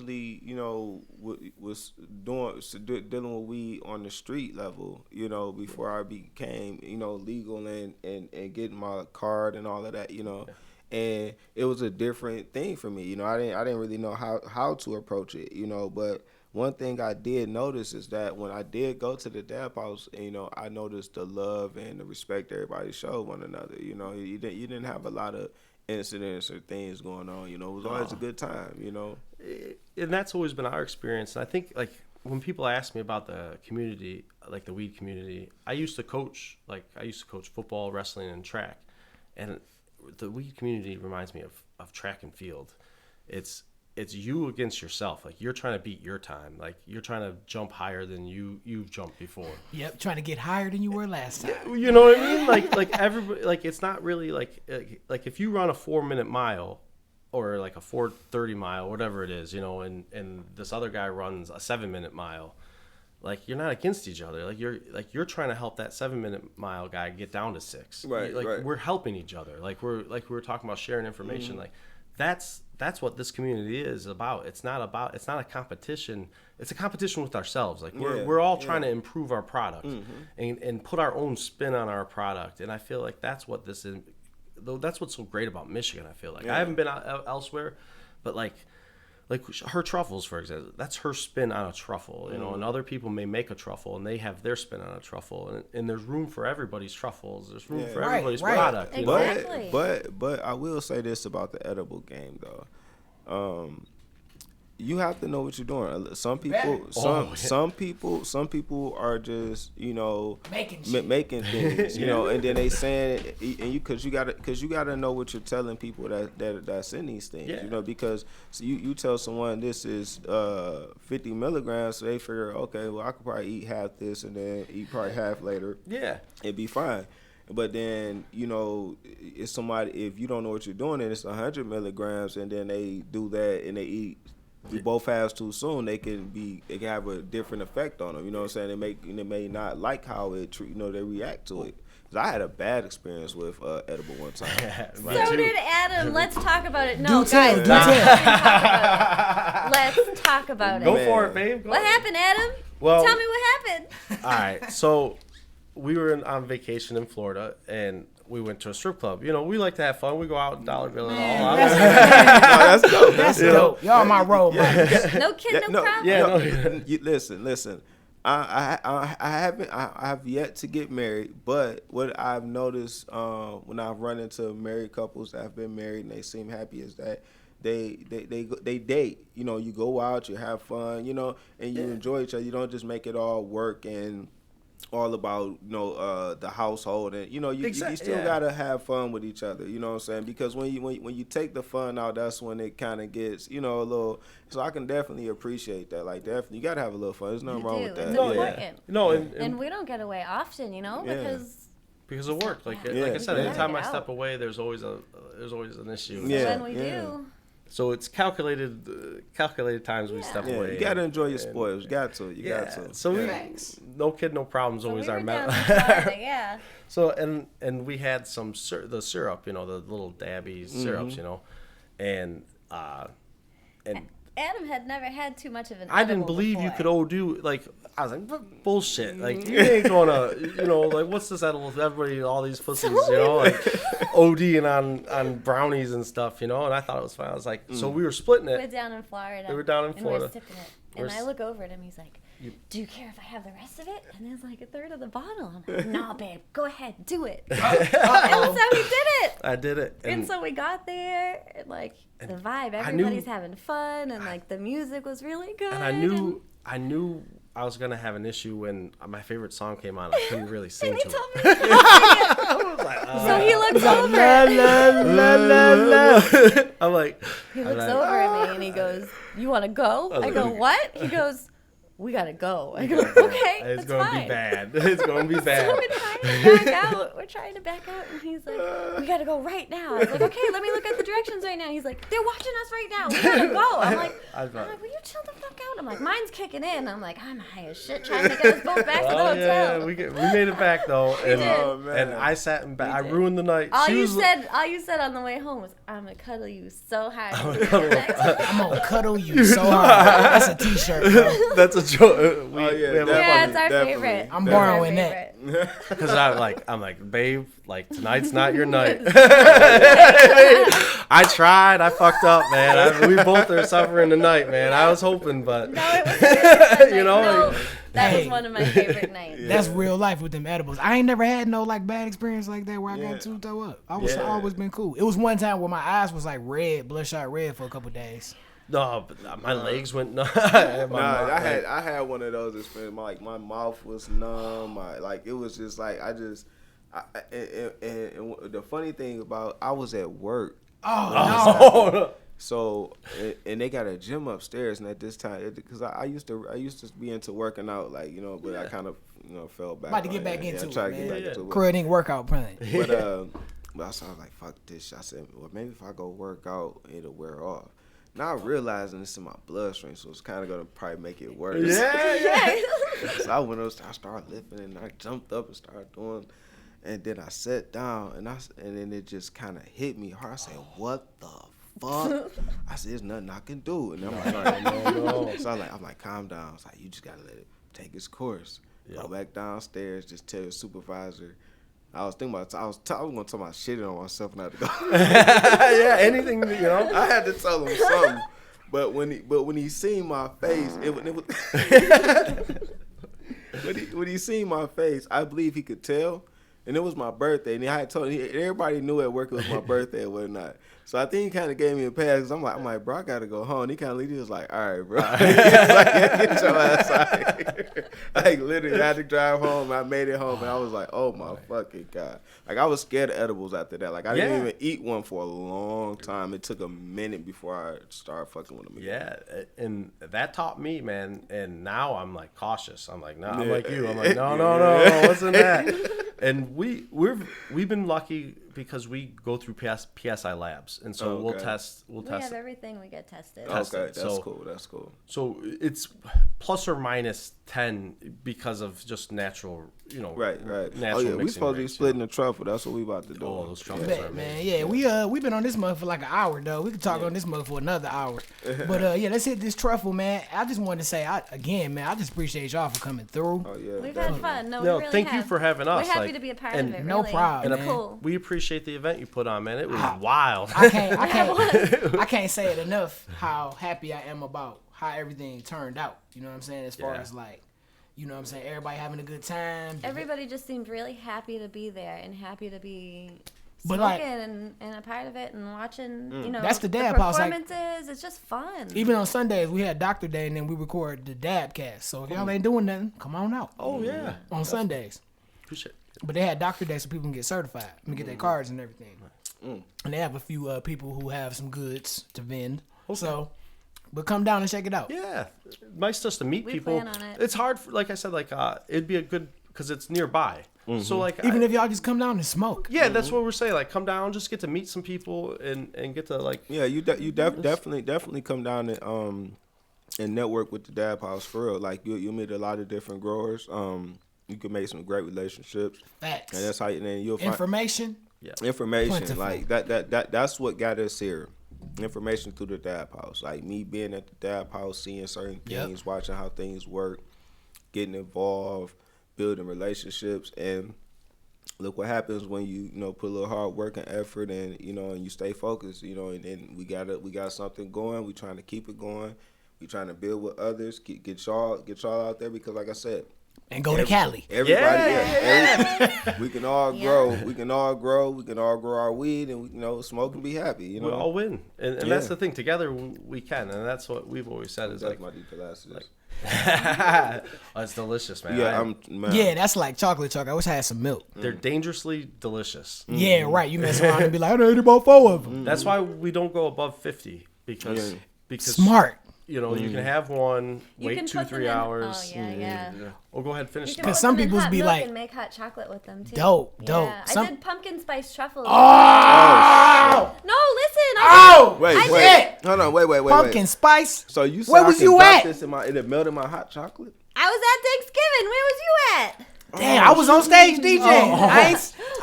dealing with weed on the street level, you know, before I became, legal and getting my card and all of that, you know. And it was a different thing for me, you know. I didn't really know how to approach it, you know, but one thing I did notice is that when I did go to the dab house, you know, I noticed the love and the respect everybody showed one another. You know, you didn't have a lot of incidents or things going on. You know, it was always a good time. You know, And that's always been our experience. And I think like when people ask me about the community, like the weed community, I used to coach football, wrestling, and track. And the weed community reminds me of track and field. It's you against yourself. Like you're trying to beat your time. Like you're trying to jump higher than you've jumped before. Yep, trying to get higher than you were last time. You know what I mean? Like everybody, like it's not really like if you run a 4-minute mile or like a 4:30 mile, whatever it is, you know, and this other guy runs a 7-minute mile, like you're not against each other. Like you're trying to help that 7-minute mile guy get down to 6. Right, like right. we're helping each other. Like we were talking about sharing information. Mm-hmm. Like that's what this community is about. It's not a competition. It's a competition with ourselves. Like we're all trying to improve our product and put our own spin on our product. And I feel like that's what this is. Though that's what's so great about Michigan. I feel like I haven't been elsewhere, but like her truffles, for example, that's her spin on a truffle, you know, and other people may make a truffle and they have their spin on a truffle, and there's room for everybody's truffles. There's room for everybody's product. You know? Exactly. But I will say this about the edible game though. You have to know what you're doing. Some people, some people are just, you know, making things, you know, and then they saying it, and because you gotta know what you're telling people that's in these things, you know, because you tell someone this is 50 milligrams, so they figure, okay, well I could probably eat half this and then eat probably half later, it'd be fine. But then, you know, if you don't know what you're doing and it's 100 milligrams and then they do that and they eat both halves too soon, it can have a different effect on them. You know what I'm saying? They may not like how they react to it. 'Cause I had a bad experience with edible one time. So did Adam. Let's talk about it. No, Do tell, guys, do let's tell. talk about it. Go Let's talk about it. for it, babe. Go. What happened, Adam? Well, Tell me what happened. All right, so we were on vacation in Florida, and we went to a strip club. You know, we like to have fun. We go out in Dollar Bill and all. That's dope. That's dope. Y'all my role models. No kid, no problem. Yeah, Listen. I have yet to get married, but what I've noticed when I've run into married couples that have been married and they seem happy is that they date. You know, you go out, you have fun, you know, and you enjoy each other. You don't just make it all work and all about, you know, the household, and you know you still gotta have fun with each other, you know what I'm saying, because when you take the fun out, that's when it kind of gets, you know, a little. So I can definitely appreciate that. Like, definitely you gotta have a little fun. There's nothing wrong with that. It's important. No, And we don't get away often, you know, because of work. Like I said, anytime I step away, there's always an issue. when we do. So it's calculated times we step away. You gotta enjoy your spoils. You got to. So no kid, no problems. Always our down in Florida, yeah. So and we had some the syrup, you know, the little dabby syrups, you know, and Adam had never had too much of an I didn't edible believe you before. could OD. Like, I was like, bullshit. Like, you ain't gonna, like, what's this edible with everybody, all these pussies, like, ODing on brownies and stuff, and I thought it was fine. I was like, so we were splitting it. We're down in Florida. We were down in Florida. And we're sipping it. And I look over at him. He's like, do you care if I have the rest of it? And there's like a third of the bottle. I'm like, nah, babe, go ahead, do it. And so we did it. I did it. And so we got there, and like the vibe, everybody's having fun, and like the music was really good. And I knew I was gonna have an issue when my favorite song came on. I couldn't really sing And he to told it. me to so he looks over. I'm like, He looks over at me and he goes, "You want to go?" I go, "What?" He goes, "We gotta go." I go, "Okay, it's that's gonna fine." be bad. It's gonna be bad. So we're trying to back out, and he's like, "We gotta go right now." I was like, "Okay, let me look at the directions right now." He's like, "They're watching us right now. We gotta go." I'm like, "Will you chill the fuck out?" I'm like, "Mine's kicking in." I'm like, "I'm high as shit trying to get us both back to the hotel." Yeah, we made it back though, and did. and I sat in back. I ruined the night. All you said on the way home was, "I'm gonna cuddle you so hard." I'm gonna cuddle you so hard. That's a T-shirt, bro. That's a joke. Yeah, it's our favorite. I'm borrowing that. Because I'm like, babe, like tonight's not your night. I tried. I fucked up, man. We both are suffering tonight, man. I was hoping, but No, it was that Hey. was one of my favorite nights. That's real life with them edibles. I ain't never had no like bad experience like that where I got too throw up. I always been cool. It was one time where my eyes was like red, bloodshot red for a couple days. no, but my legs went numb. I had one of those experiences. My mouth was numb. It was just like and the funny thing about I was at work. Oh, So and they got a gym upstairs, and at this time, because I used to be into working out, but I kind of fell back. About to on get it. back into try it, to get man. back into it. Crud Inc workout plan. But I was like, fuck this. I said, well, maybe if I go work out, it'll wear off. Now realizing it's in my bloodstream, so it's kind of gonna probably make it worse. Yeah. So I went upstairs, I started lifting, and I jumped up and started doing, and then I sat down, and then it just kind of hit me hard. I said, what the fuck? I said, there's nothing I can do. And I'm like, no. So I'm like, calm down. I was like, you just gotta let it take its course. Go back downstairs, just tell your supervisor. I was thinking about, I was gonna tell my shit on myself not to go. Yeah, anything, I had to tell him something. But when he seen my face, it was when he seen my face, I believe he could tell. And it was my birthday, and I had told him, everybody knew at work it was my birthday and whatnot. So I think he kind of gave me a pass, because I'm like, bro, I gotta go home. He kind of was like, all right, bro, like, get your ass out of here. Like literally, I had to drive home. I made it home, and I was like, oh my fucking god. Like I was scared of edibles after that. Like I didn't even eat one for a long time. It took a minute before I started fucking with them again. Yeah, and that taught me, man. And now I'm like cautious. I'm like, no, I'm like you. I'm like, no, what's in that? And we've been lucky because we go through PSI labs, and so we'll test. We have everything we get tested. Okay, that's cool. That's cool. So it's plus or minus 10 because of just natural, Right. Natural We supposed to be splitting the truffle. That's what we about to do. Oh, those truffles are Man, amazing. yeah, we been on this mug for like an hour though. We could talk on this mug for another hour. But let's hit this truffle, man. I just wanted to say, I just appreciate y'all for coming through. Oh yeah. We've had fun. No, we No, really thank you have. for having us. We're happy to be a part of it. No really. problem, It's man. cool. We appreciate the event you put on, man. It was wild. I can't say it enough how happy I am about how everything turned out. You know what I'm saying? As far as like, you know what I'm saying, everybody having a good time. Everybody just seemed really happy to be there and happy to be But, smoking like, and a part of it and watching, That's the the dab house, like- performances. It's just fun. Even on Sundays, we had Doctor Day, and then we record the Dab Cast. So if y'all ain't doing nothing, come on out. Oh, yeah. On Sundays. Appreciate it. But they had Doctor Day so people can get certified and get their cards and everything. And they have a few people who have some goods to vend. So, but come down and check it out. Yeah. Nice just to meet We people. plan on it. It's hard, like I said, it'd be a good, because it's nearby. So, like, Even if y'all just come down and smoke. yeah, that's what we're saying. Like, come down, just get to meet some people and get to, like, Yeah, you definitely come down and network with the Dab House for real. Like you'll meet a lot of different growers. You can make some great relationships. Facts. And that's how then you'll find Information. information. Plentiful. Like that's what got us here. information through the Dab House. Like me being at the Dab House, seeing certain things, watching how things work, getting involved, building relationships, and look what happens when you put a little hard work and effort, and and you stay focused, and then we got something going. We trying to keep it going. We trying to build with others, get y'all out there, because like I said, and go to Cali. Everybody, we can all grow. We can all grow. We can all grow our weed, and smoke and be happy. We all win, and that's the thing. Together we can, and that's what we've always said. Is like my deep glasses. Oh, it's delicious, man. Yeah, yeah, that's like chocolate. I wish I had some milk. They're dangerously delicious. Yeah, right. You mess around and be like, I ate about 4 of them. That's why we don't go above 50 because smart. You can have one, You wait can 2-3 hours. Oh yeah. Or go ahead and finish. You can Because put some them in people's hot be milk like- and make hot chocolate with them too. Dope. Yeah. Some- I did pumpkin spice truffle. Oh! No, listen. I Wait, I wait. Hold on, wait. Pumpkin spice. So you said Where I was can you drop at? this it melted my hot chocolate? I was at Thanksgiving. Where was you at? Damn, I was on stage DJing.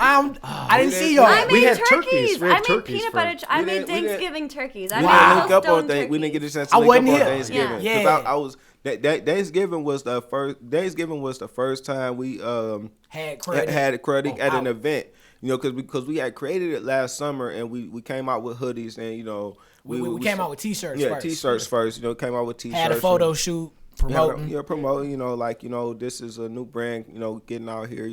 I didn't see y'all. I made We had turkeys. turkeys. We had I made turkeys peanut for- butter. I We made didn't- we didn't- Thanksgiving turkeys. I We made didn't little link up stone on things. We didn't get a turkeys. chance to I link up wasn't on here. Thanksgiving. Yeah. 'Cause I was Thanksgiving was the first time we Had credit. had Crud Inc at an out. event. Because we had created it last summer, and we came out with hoodies, and We came out with t-shirts yeah, first. t-shirts first. Came out with t-shirts. Had a photo shoot promoting. promoting. This is a new brand. Getting out here.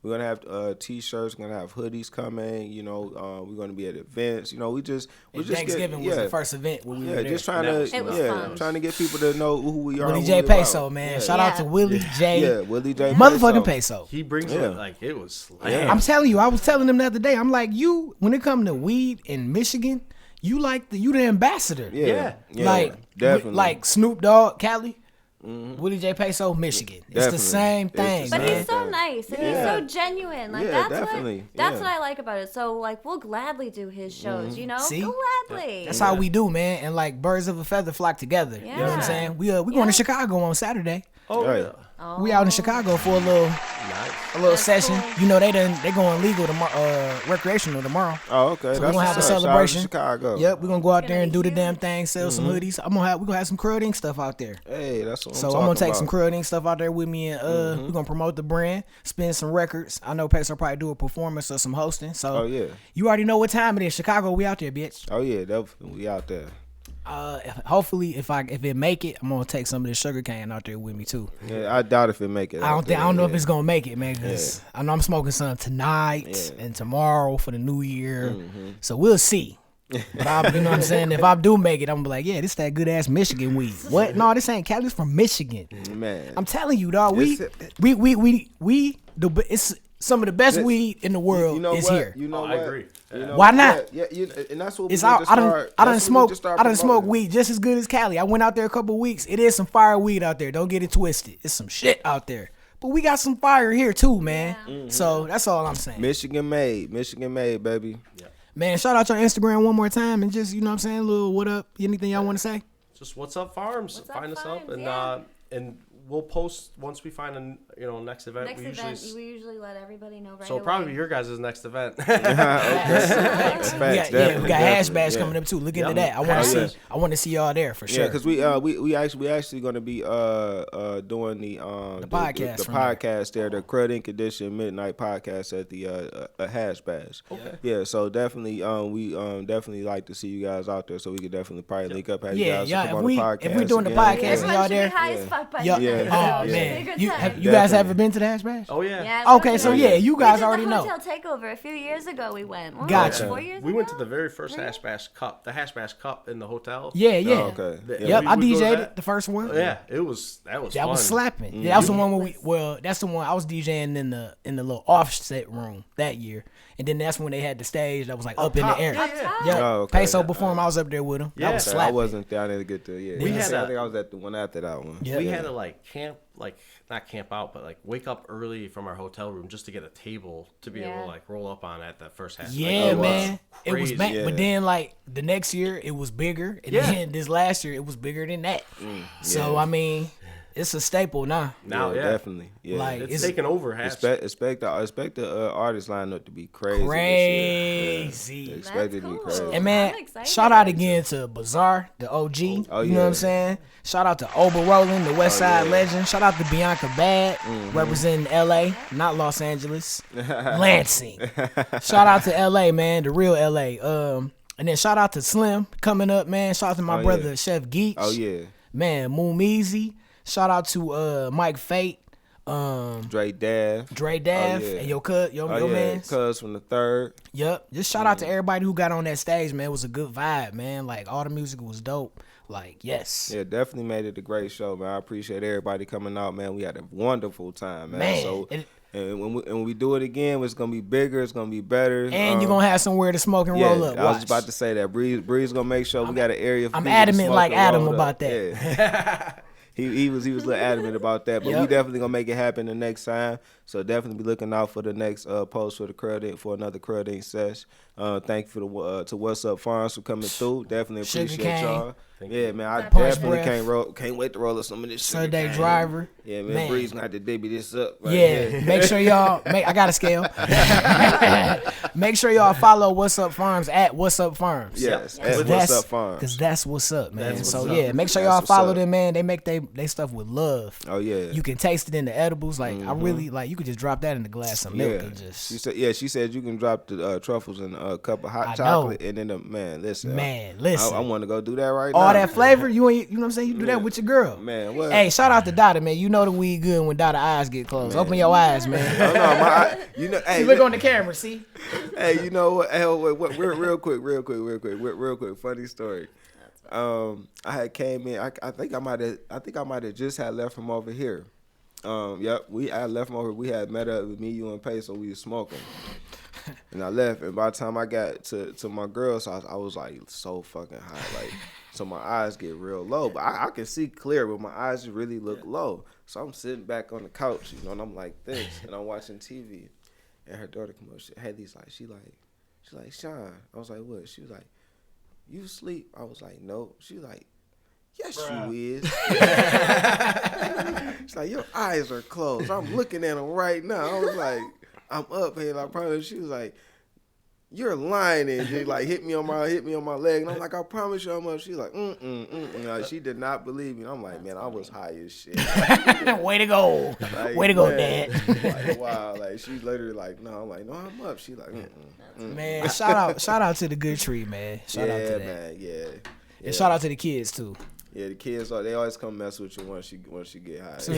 We're gonna have t-shirts. We're gonna have hoodies coming. We're gonna be at events. We just Thanksgiving was the first event when we were there. just trying It was fun. trying to get people to know who we are. Willie and J. who we Peso, about. man. Yeah. Shout out to Willie J. Yeah, Willie J. Motherfucking Peso. He brings Yeah. it like it was. Yeah. I'm telling you, I was telling them the other day. I'm like, when it comes to weed in Michigan, you the ambassador. Yeah, Like definitely. like Snoop Dogg, Cali. Willie J. Peso, Michigan. It's Definitely. the same thing, But man. he's so nice and Yeah. he's so genuine. Like Yeah, that's definitely. what I like about it. So like we'll gladly do his shows, See? Gladly. That's how we do, man. And like birds of a feather flock together. You know what I'm Yeah. saying? We going to Chicago on Saturday. Oh, Right. yeah. We out in Chicago for a little That's session. cool. They going legal tomorrow, recreational tomorrow. Oh, okay. So That's we're gonna have a what's up. Shout out to celebration. Chicago. Yep, we're gonna go out there and do the Nice. damn thing, sell some hoodies. We gonna have some Crud Inc stuff out there. Hey, that's what So I'm I'm gonna talking take some about. Crud Inc stuff out there with me, and we're gonna promote the brand, spin some records. I know Peso probably do a performance or some hosting. So Oh, yeah. you already know what time it is. Chicago, we out there, bitch. Oh yeah, definitely. We out there. Hopefully, if it make it, I'm gonna take some of this sugar cane out there with me too. Yeah, I doubt if it make it. I don't know if it's gonna make it, man. Cause I know I'm smoking some tonight and tomorrow for the new year. So we'll see. But you know what I'm saying? If I do make it, I'm gonna be like, yeah, this that good ass Michigan weed. What? No, this ain't Cali. It's from Michigan. Man. I'm telling you, dog. It's some of the best weed in the world You know is what? here. You know I what? agree. You know, Why not? Yeah, and that's what It's we need out. to I start. done smoke weed just as good as Cali. I went out there a couple weeks. It is some fire weed out there. Don't get it twisted. It's some shit out there. But we got some fire here too, man. So that's all I'm saying. Michigan made, baby. Man, shout out your Instagram one more time and just, you know what I'm saying, little what up, anything y'all want to say? Just What's Up Farms. What's Up Find us up Farms, and yeah. and we'll post once we find next event. Next we event, usually we usually let everybody know right so away. probably your guys' next event. Facts, we got definitely, Hash Bash definitely, coming up too. Look Yeah. into that. I want to see y'all there for sure. Yeah, because we actually going to be doing the podcast the from there. podcast there, the Crud Inc Edition Midnight Podcast at the Hash Bash. Okay. Yeah, so definitely we definitely like to see you guys out there, so we could definitely probably link up, have you guys come on the podcast. if we doing the again. podcast Yeah, and everyone y'all should there. be high as fuck by Yeah. now. Yeah. So Oh it should be a man, good you time. guys ever been to the Hash Bash? Oh yeah. Yeah, Okay, so yeah, you guys already we know. did the Hotel Takeover a few years ago. We went. What was Gotcha. it, 4 years We ago? went to the very first Hash Bash Cup, the Hash Bash Cup in the hotel. Yeah. Oh, okay. Yep, I we go to DJ'd that. it the first one. Yeah, that was That fun. was slapping. Yeah, that was the one where that's the one I was DJing in the little offset room that year, and then that's when they had the stage that was like up in the air. Yeah, Oh, okay. Peso performed. I was up there with him. Yeah. That was I slapping. wasn't there. I didn't get to. Yeah, We I had think a- I was at the one after that one. Yeah. We had to not camp out, but like wake up early from our hotel room just to get a table to be able Yeah. to like roll up on at that first Hash. Yeah, Bash. man. It was crazy. bad. Yeah. But then, like, the next year, it was bigger. And Yeah. then this last year, it was bigger than that. So, I mean, it's a staple now. Now, yeah. Definitely. Yeah, Like, It's taking over half. expect the artist lineup to be crazy. Crazy. This year. Expect it to be crazy. And man, I'm excited. shout out again to Bizarre, the OG. You know what I'm saying? Shout out to Ober Roland, the West Side legend. Shout out to Bianca Bad, representing LA, not Los Angeles. Lansing. Shout out to LA, man, the real LA. And then shout out to Slim coming up, man. Shout out to my brother Chef Geach. Oh yeah. Man, Moom Easy. Shout out to Mike Fate. Dre Dav. And your man. Cuz from the third. Yep. Just shout out to everybody who got on that stage, man. It was a good vibe, man. Like, all the music was dope. Like, yes. Yeah, definitely made it a great show, man. I appreciate everybody coming out, man. We had a wonderful time, man. So, and when we do it again, it's gonna be bigger. It's gonna be better. And you're gonna have somewhere to smoke and roll up. I was just about to say that. Breeze gonna make sure we got an area. For I'm people to adamant smoke like and Adam roll about up. that. Yeah. He was a little adamant about that, but we definitely gonna make it happen the next time. So definitely be looking out for the next post for the Crud Inc for another Crud Inc Sesh. Thank you for to What's Up Farms for coming through. Definitely appreciate y'all. Yeah, man, I definitely can't wait to roll up some of this shit. Sunday Driver. Yeah, man, Breeze gonna have to dibby this up. Right here. Make sure y'all I got a scale. Make sure y'all follow What's Up Farms at What's Up Farms. Yes, at What's Up Farms. Because that's what's up, man. That's So what's up. make sure y'all follow them, man. They make they stuff with love. Oh yeah. You can taste it in the edibles. Like I really like. You could just drop that in a glass of milk and just. She said you can drop the truffles in a cup of hot chocolate and then listen. I want to go do that right now. All that flavor, you know what I'm saying? You do that with your girl. Man, what? Hey, shout out to Dotta, man. You know the weed good when Dotta eyes get closed. Man. Open your eyes, man. I know, my eye, you know. Hey, look on the camera, see? Hey, you know what? Hey, wait, real quick. Funny story. I had came in. I think I might have just had left from over here. I left from over here. We had met up with me, you, and Pace, so we was smoking. And I left, and by the time I got to my girl's house, I was like so fucking high, like so my eyes get real low, but I can see clear, but my eyes really look low. So I'm sitting back on the couch, you know, and I'm like this, and I'm watching TV, and her daughter come up, Haley's like, she's like, Sean. I was like, what? She was like, you asleep? I was like, no. She was like, yes, you is. She's like, your eyes are closed. I'm looking at them right now. I was like, I'm up here. I promise. She was like, you're lying, and she like hit me on my leg, and I'm like, I promise you I'm up. She's like, Like, she did not believe me. I'm like, man, I was high as shit. Way to go, like, way to go, Dad. Like, wow, like she literally like, no, I'm like, no, I'm up. She like, Man, shout out to the good tree, man. Shout out to that. Man, yeah. And shout out to the kids too. Yeah, the kids they always come mess with you once you get high. As soon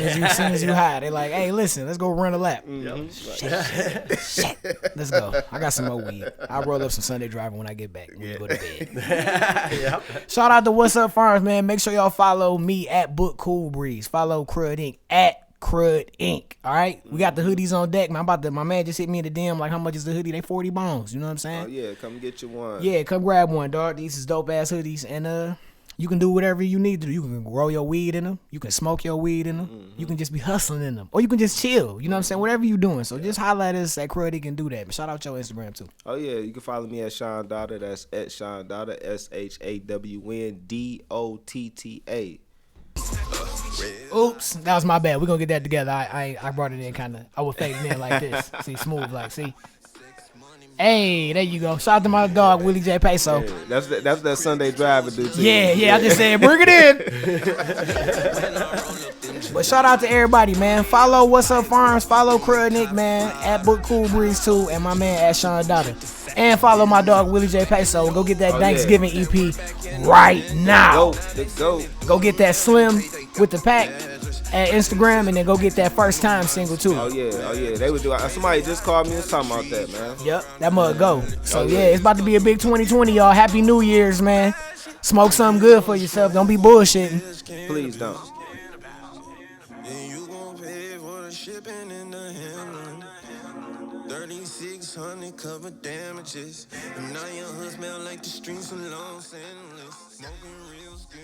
as you high, they like, hey, listen, let's go run a lap. Shit. Let's go. I got some more weed. I'll roll up some Sunday Driver when I get back. When we go to bed. Shout out to What's Up Farms, man. Make sure y'all follow me at Book Cool Breeze. Follow Crud Inc at Crud Inc. All right, we got the hoodies on deck, man. My man just hit me in the DM like, how much is the hoodie? They 40 bones. You know what I'm saying? Oh yeah, come get you one. Yeah, come grab one, dog. These is dope ass hoodies, and you can do whatever you need to do. You can grow your weed in them. You can smoke your weed in them. Mm-hmm. You can just be hustling in them. Or you can just chill. You know what I'm saying? Whatever you doing. So just holla at us at Crud Inc and do that. Shout out your Instagram too. Oh yeah, you can follow me at Shawndotta. That's at Shawndotta. SHAWNDOTTA. Oops, that was my bad. We're gonna get that together. I brought it in kinda. I was fading in like this. See, smooth like, see. Hey, there you go. Shout out to my dog, Willie J. Peso. Yeah, that's that Sunday Driver dude too. Yeah, I just said bring it in. But shout out to everybody, man. Follow What's Up Farms. Follow Crud Inc, man. At Book Cool Breeze too. And my man at Shawndotta. And follow my dog, Willie J. Peso. Go get that Thanksgiving EP right now. Go get that Slim with the pack at Instagram, and then go get that First Time single too. Oh yeah. They would do. Somebody just called me and was talking about that, man. Yep, that mug go. So yeah, it's about to be a big 2020, y'all. Happy New Year's, man. Smoke something good for yourself. Don't be bullshitting. Please don't. 3600 cover damages. And now your hood smell like the streets of Los Angeles. Smoking real skin.